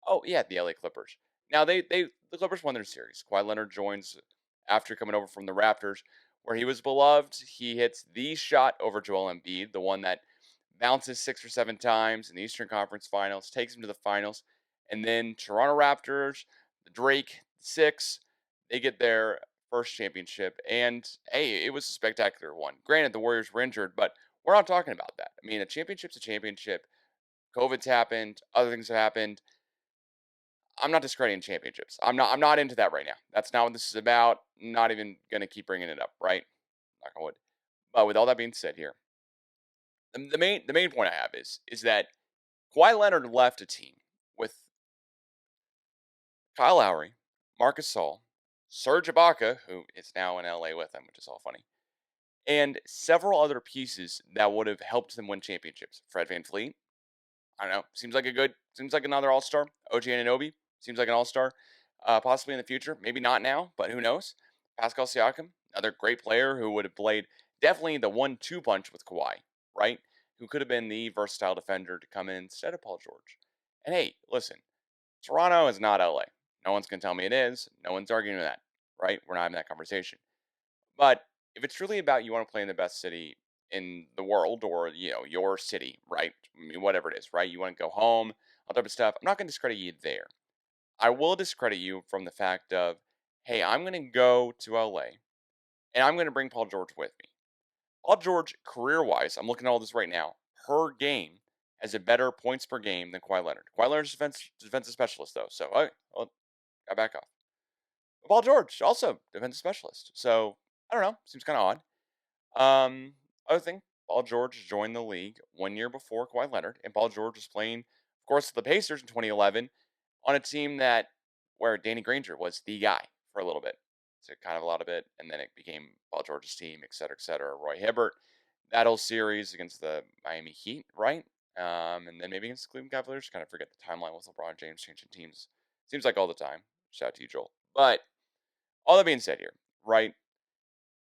Oh, yeah, the LA Clippers. Now, the Clippers won their series. Kawhi Leonard joins after coming over from the Raptors, where he was beloved. He hits the shot over Joel Embiid, the one that bounces 6 or 7 times in the Eastern Conference Finals, takes him to the finals. And then Toronto Raptors, the Drake 6, they get their first championship. And, hey, it was a spectacular one. Granted, the Warriors were injured, but we're not talking about that. I mean, a championship's a championship. COVID's happened. Other things have happened. I'm not discrediting championships. I'm not into that right now. That's not what this is about. Not even going to keep bringing it up, right? Knock on wood. But with all that being said here, the main point I have is that Kawhi Leonard left a team with Kyle Lowry, Marcus Gasol, Serge Ibaka, who is now in LA with them, which is all funny, and several other pieces that would have helped them win championships. Fred VanVleet, I don't know, seems like another all-star. OG Anunoby, seems like an all-star, possibly in the future. Maybe not now, but who knows? Pascal Siakam, another great player who would have played definitely the 1-2 punch with Kawhi, right? Who could have been the versatile defender to come in instead of Paul George. And hey, listen, Toronto is not LA. No one's going to tell me it is. No one's arguing with that, right? We're not having that conversation. But if it's really about you want to play in the best city in the world or, your city, right? I mean, whatever it is, right? You want to go home, all type of stuff. I'm not going to discredit you there. I will discredit you from the fact of, hey, I'm going to go to LA and I'm going to bring Paul George with me. Paul George, career wise, I'm looking at all this right now, per game has a better points per game than Kawhi Leonard. Kawhi Leonard's defensive specialist, though. So, I back off. Paul George, also defensive specialist. So, I don't know. Seems kind of odd. Other thing, Paul George joined the league 1 year before Kawhi Leonard, and Paul George was playing, of course, with the Pacers in 2011 on a team where Danny Granger was the guy for a little bit. So kind of a lot of it, and then it became Paul George's team, et cetera, et cetera. Roy Hibbert, that whole series against the Miami Heat, right? And then maybe against the Cleveland Cavaliers. Kind of forget the timeline with LeBron James changing teams. Seems like all the time. Shout out to you, Joel. But all that being said here, right?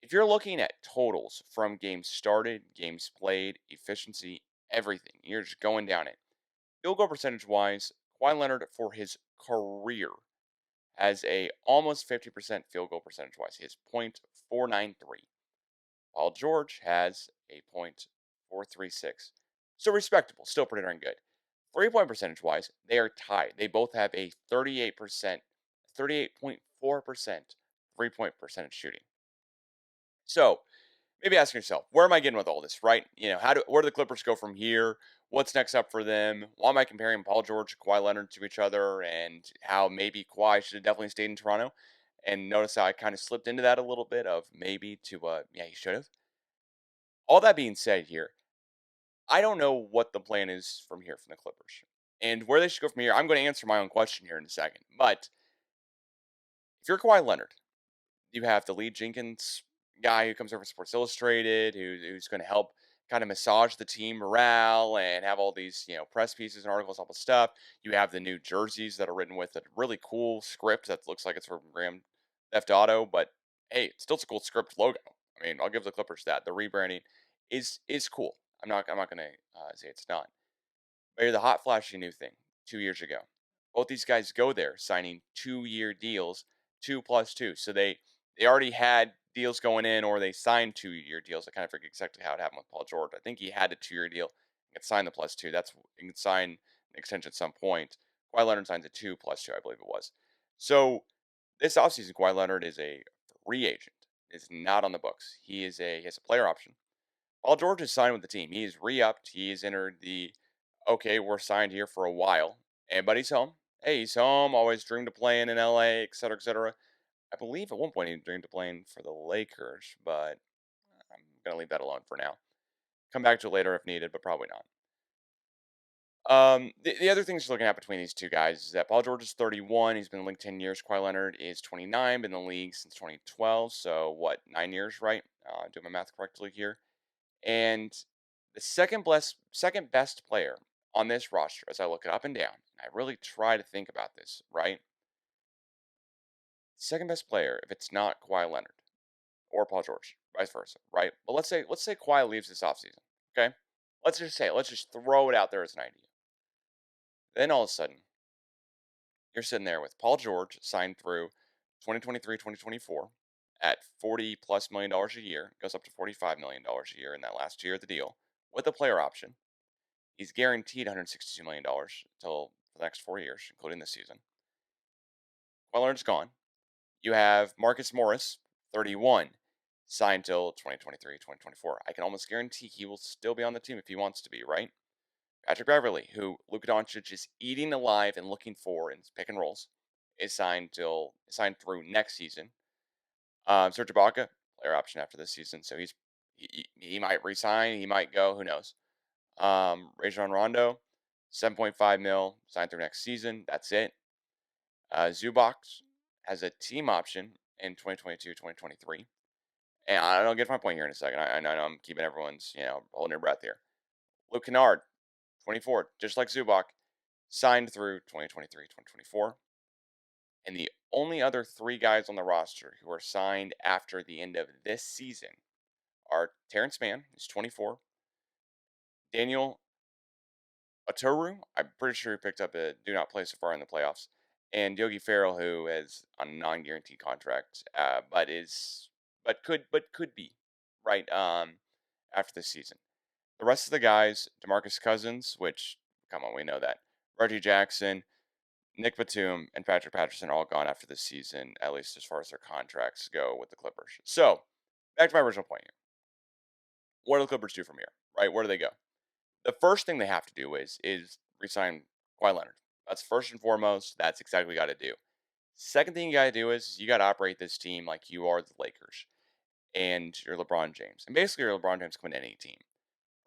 If you're looking at totals from games started, games played, efficiency, everything, you're just going down it. Field goal percentage wise, Kawhi Leonard for his career has a almost 50% field goal percentage wise. He has .493. Paul George has a .436. So respectable, still pretty darn good. 3-point percentage wise, they are tied. They both have a 38.4% 3-point percentage shooting. So maybe asking yourself, where am I getting with all this, right? Where do the Clippers go from here? What's next up for them? Why am I comparing Paul George and Kawhi Leonard to each other, and how maybe Kawhi should have definitely stayed in Toronto? And notice how I kind of slipped into that a little bit of maybe to, he should have. All that being said here, I don't know what the plan is from here from the Clippers. And where they should go from here, I'm going to answer my own question here in a second. But if you're Kawhi Leonard, you have the Lee Jenkins guy who comes over from Sports Illustrated, who's going to help kind of massage the team morale and have all these, press pieces and articles, all the stuff. You have the new jerseys that are written with a really cool script that looks like it's from Grand Theft Auto, but hey, it's still a cool script logo. I mean, I'll give the Clippers that. The rebranding is cool. I'm not going to say it's not. But you're the hot flashy new thing 2 years ago. Both these guys go there signing 2-year deals, 2+2. So they already had deals going in, or they signed 2-year deals. I kind of forget exactly how it happened with Paul George. I think he had a 2-year deal. He could sign the +2. He can sign an extension at some point. Kawhi Leonard signs a 2+2, I believe it was. So this offseason, Kawhi Leonard is a free agent. Is not on the books. He has a player option. Paul George is signed with the team. He is re-upped. He has entered the okay, we're signed here for a while. But he's home. Hey, he's home. Always dreamed of playing in LA, et cetera, et cetera. I believe at one point he dreamed of playing for the Lakers, but I'm going to leave that alone for now. Come back to it later if needed, but probably not. The other things you're looking at between these two guys is that Paul George is 31. He's been in the league 10 years. Kawhi Leonard is 29, been in the league since 2012. So, 9 years, right? Doing my math correctly here. And the second best player on this roster, as I look it up and down, and I really try to think about this, right? Second best player, if it's not Kawhi Leonard or Paul George, vice versa, right? But let's say Kawhi leaves this offseason, okay? Let's just throw it out there as an idea. Then all of a sudden, you're sitting there with Paul George signed through 2023-2024 at $40+ million a year, goes up to $45 million a year in that last year of the deal, with a player option. He's guaranteed $162 million until the next 4 years, including this season. Kawhi Leonard's gone. You have Marcus Morris, 31, signed till 2023-2024. I can almost guarantee he will still be on the team if he wants to be, right? Patrick Beverley, who Luka Doncic is eating alive and looking for in his pick and rolls, is signed through next season. Serge Ibaka, player option after this season, so he might resign, he might go, who knows. Rajon Rondo, 7.5 mil, signed through next season. That's it. Zubac has a team option in 2022-2023. And I'll get to my point here in a second. I know I'm keeping everyone's, holding their breath here. Luke Canard, 24, just like Zubac, signed through 2023-2024. And the only other 3 guys on the roster who are signed after the end of this season are Terrence Mann, who's 24, Daniel Oturu, I'm pretty sure he picked up a do not play so far in the playoffs, and Yogi Ferrell, who is on a non-guaranteed contract, but could be right. after the season. The rest of the guys, DeMarcus Cousins, which, come on, we know that. Reggie Jackson, Nick Batum, and Patrick Patterson are all gone after this season, at least as far as their contracts go with the Clippers. So, back to my original point here. What do the Clippers do from here, right? Where do they go? The first thing they have to do is re-sign Kawhi Leonard. That's first and foremost. That's exactly what you got to do. Second thing you got to do is you got to operate this team like you are the Lakers and you're LeBron James. And basically, you're LeBron James coming to any team.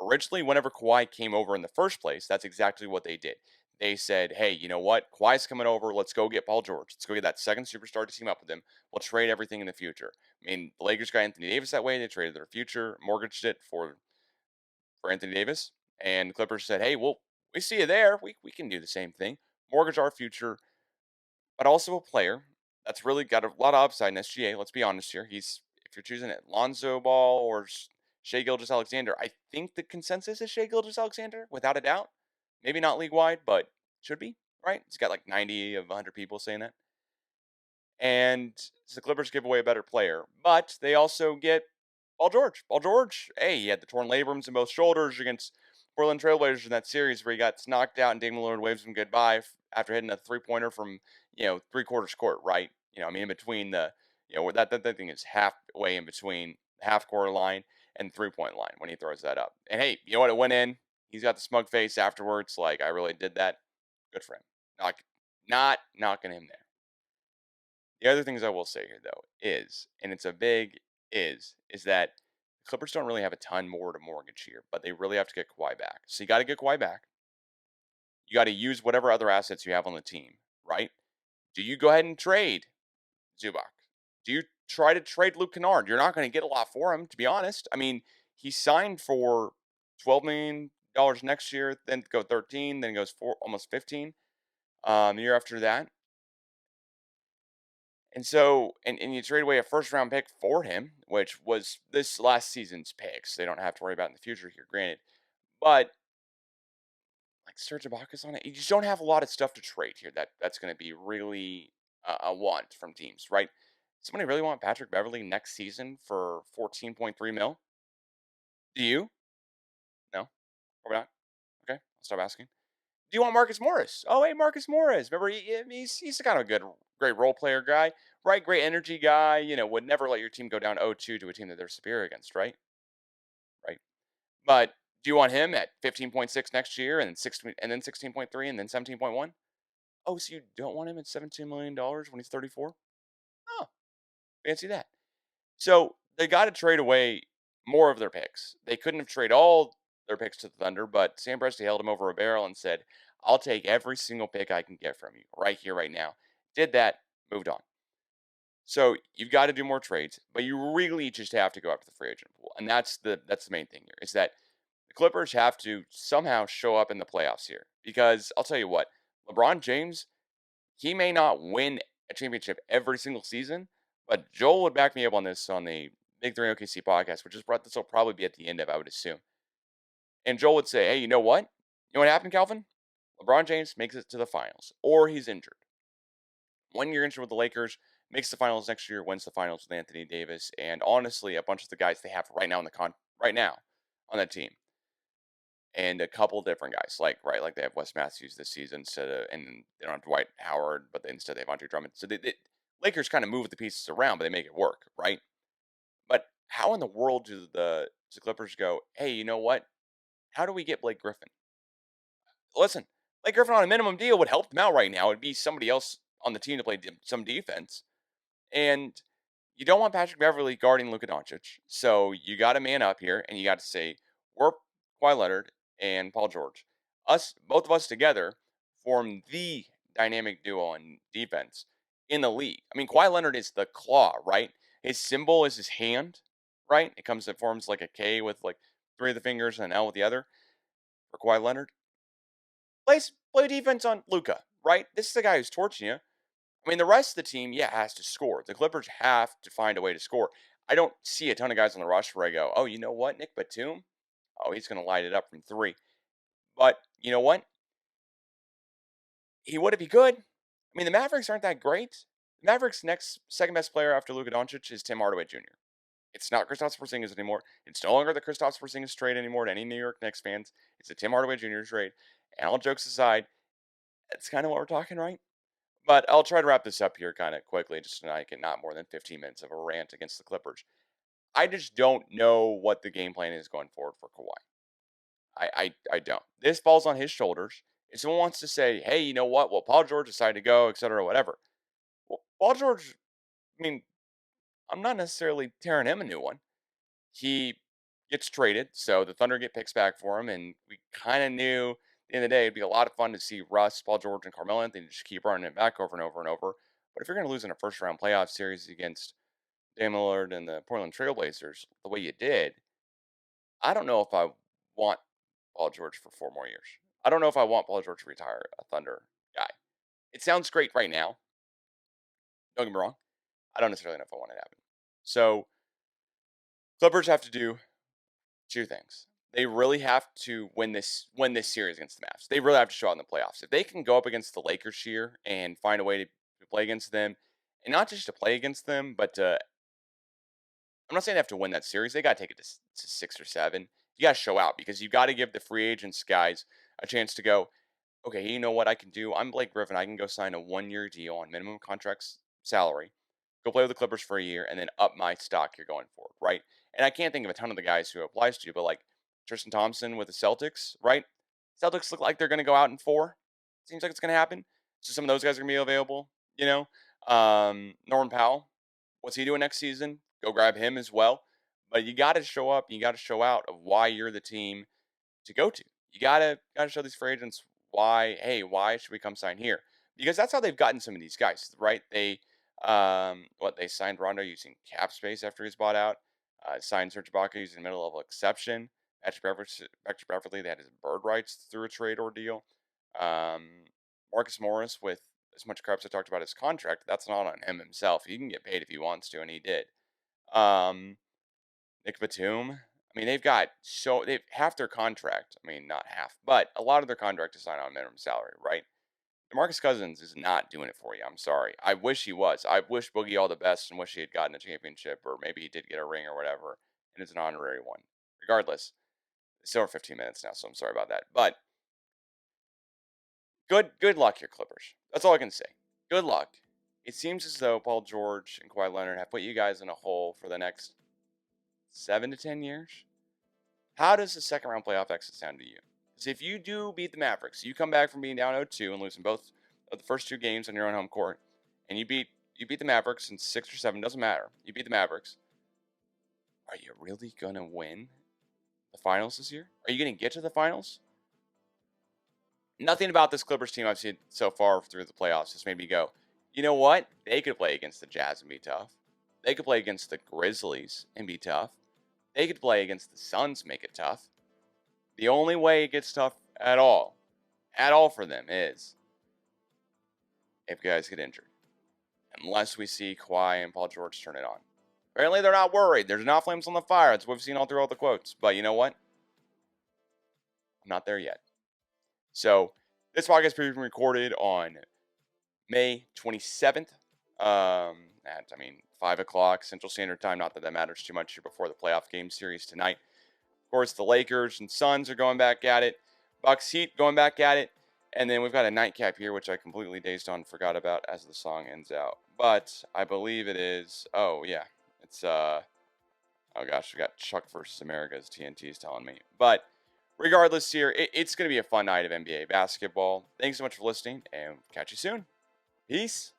Originally, whenever Kawhi came over in the first place, that's exactly what they did. They said, hey, you know what? Kawhi's coming over. Let's go get Paul George. Let's go get that second superstar to team up with him. We'll trade everything in the future. I mean, the Lakers got Anthony Davis that way. They traded their future, mortgaged it for Anthony Davis. And the Clippers said, hey, well, we see you there. We can do the same thing. Mortgage our future, but also a player that's really got a lot of upside in SGA. Let's be honest here. If you're choosing it, Lonzo Ball or Shai Gilgeous-Alexander, I think the consensus is Shai Gilgeous-Alexander, without a doubt. Maybe not league-wide, but should be, right? It's got like 90 of 100 people saying that. And so the Clippers give away a better player, but they also get Paul George. Paul George, hey, he had the torn labrums in both shoulders against Portland Trailblazers in that series where he got knocked out and Damian Lillard waves him goodbye after hitting a three-pointer from, three-quarters court, right? In between that thing is halfway in between the half-court line and the three-point line when he throws that up. And hey, you know what? It went in. He's got the smug face afterwards, like, I really did that. Good for him. Not knocking him there. The other things I will say here, though, is that the Clippers don't really have a ton more to mortgage here, but they really have to get Kawhi back. So you got to get Kawhi back. You got to use whatever other assets you have on the team, right? Do you go ahead and trade Zubac? Do you try to trade Luke Canard? You're not going to get a lot for him, to be honest. I mean, he signed for $12 million next year, then go 13, then goes for almost 15 the year after that. And so, and you trade away a first-round pick for him, which was this last season's pick, so they don't have to worry about in the future here, granted. But, like, Serge Ibaka's on it. You just don't have a lot of stuff to trade here that's going to be really a want from teams, right? Somebody really want Patrick Beverley next season for $14.3 mil? Do you? No? Probably not? Okay, I'll stop asking. Do you want Marcus Morris? Oh, hey, Marcus Morris. Remember, he's kind of a great role player guy, right? Great energy guy. Would never let your team go down 0-2 to a team that they're superior against, right? Right. But do you want him at 15.6 next year and then 16.3 and then 17.1? Oh, so you don't want him at $17 million when he's 34? Oh, fancy that. So they got to trade away more of their picks. They couldn't have traded all their picks to the Thunder, but Sam Presti held him over a barrel and said, I'll take every single pick I can get from you right here, right now. Did that, moved on. So you've got to do more trades, but you really just have to go after the free agent pool. And that's the main thing here, is that the Clippers have to somehow show up in the playoffs here. Because I'll tell you what, LeBron James, he may not win a championship every single season, but Joel would back me up on this on the Big 3 OKC podcast, which is this will probably be at the end of, I would assume. And Joel would say, hey, you know what? You know what happened, Calvin? LeBron James makes it to the finals, or he's injured. 1 year injured with the Lakers, makes the finals next year, wins the finals with Anthony Davis, and honestly, a bunch of the guys they have right now on that team, and a couple different guys, like they have Wes Matthews this season, and they don't have Dwight Howard, but instead they have Andre Drummond. So the Lakers kind of move the pieces around, but they make it work, right? But how in the world do the Clippers go, hey, you know what? How do we get Blake Griffin? Listen, Blake Griffin on a minimum deal would help them out right now. It'd be somebody else on the team to play some defense. And you don't want Patrick Beverley guarding Luka Doncic. So you got to man up here, and you got to say, we're Kawhi Leonard and Paul George. Both of us together, form the dynamic duo on defense in the league. I mean, Kawhi Leonard is the claw, right? His symbol is his hand, right? It forms like a K with like 3 of the fingers and an L with the other. For Kawhi Leonard, play defense on Luka, right? This is the guy who's torching you. I mean, the rest of the team, has to score. The Clippers have to find a way to score. I don't see a ton of guys on the roster where I go, oh, you know what, Nick Batum? Oh, he's going to light it up from 3. But you know what? He would if he could. I mean, the Mavericks aren't that great. The Mavericks' next second best player after Luka Doncic is Tim Hardaway Jr. It's not Kristaps Porzingis anymore. It's no longer the Kristaps Porzingis trade anymore to any New York Knicks fans. It's a Tim Hardaway Jr. trade. And all jokes aside, that's kind of what we're talking, right? But I'll try to wrap this up here kind of quickly, just so I get not more than 15 minutes of a rant against the Clippers. I just don't know what the game plan is going forward for Kawhi. I don't. This falls on his shoulders. If someone wants to say, hey, you know what? Well, Paul George decided to go, et cetera, whatever. Well, Paul George, I mean, I'm not necessarily tearing him a new one. He gets traded, so the Thunder get picks back for him, and we kind of knew at the end of the day it'd be a lot of fun to see Russ, Paul George, and Carmelo Anthony just keep running it back over and over and over. But if you're going to lose in a first round playoff series against Damian Lillard and the Portland Trailblazers the way you did, I don't know if I want Paul George for 4 more years. I don't know if I want Paul George to retire a Thunder guy. It sounds great right now. Don't get me wrong. I don't necessarily know if I want it to happen. So Clippers have to do two things. They really have to win this series against the Mavs. They really have to show out in the playoffs. If they can go up against the Lakers here and find a way to play against them, and not just to play against them, but to, I'm not saying they have to win that series. They got to take it to 6 or 7. You got to show out because you got to give the free agents guys a chance to go, okay, you know what I can do? I'm Blake Griffin. I can go sign a 1-year deal on minimum contracts salary, go play with the Clippers for a year, and then up my stock here going forward, right? And I can't think of a ton of the guys who it applies to, but like Tristan Thompson with the Celtics, right? Celtics look like they're going to go out in 4. Seems like it's going to happen. So some of those guys are going to be available, you know. Norman Powell, what's he doing next season? Go grab him as well. But you got to show up. You got to show out of why you're the team to go to. You gotta show these free agents why. Hey, why should we come sign here? Because that's how they've gotten some of these guys, right? They they signed Rondo using cap space after he's bought out. Signed Serge Ibaka using middle level exception. Patrick Beverly, they had his bird rights through a trade ordeal. Marcus Morris, with as much crap as I talked about his contract, that's not on him himself. He can get paid if he wants to, and he did. Nick Batum. I mean, they've half their contract. I mean, not half, but a lot of their contract is signed on minimum salary, right? DeMarcus Cousins is not doing it for you. I'm sorry. I wish he was. I wish Boogie all the best and wish he had gotten a championship, or maybe he did get a ring or whatever, and it's an honorary one. Regardless, it's still 15 minutes now, so I'm sorry about that. But good luck here, Clippers. That's all I can say. Good luck. It seems as though Paul George and Kawhi Leonard have put you guys in a hole for the next 7 to 10 years. How does the second round playoff exit sound to you? Because if you do beat the Mavericks, you come back from being down 0-2 and losing both of the first 2 games on your own home court, and you beat the Mavericks in 6 or 7, doesn't matter. You beat the Mavericks. Are you really going to win the finals this year? Are you going to get to the finals? Nothing about this Clippers team I've seen so far through the playoffs has made me go, you know what? They could play against the Jazz and be tough. They could play against the Grizzlies and be tough. They could play against the Suns, make it tough. The only way it gets tough at all for them is if guys get injured. Unless we see Kawhi and Paul George turn it on. Apparently they're not worried. There's not flames on the fire. That's what we've seen all throughout the quotes. But you know what? I'm not there yet. So this podcast is being recorded on May 27th. At 5 o'clock Central Standard Time. Not that matters too much here before the playoff game series tonight. Of course, the Lakers and Suns are going back at it. Bucks Heat going back at it. And then we've got a nightcap here, which I completely dazed on, forgot about as the song ends out. But I believe it is. Oh yeah, it's oh gosh, we got Chuck versus America as TNT is telling me. But regardless, here it's going to be a fun night of NBA basketball. Thanks so much for listening, and catch you soon. Peace.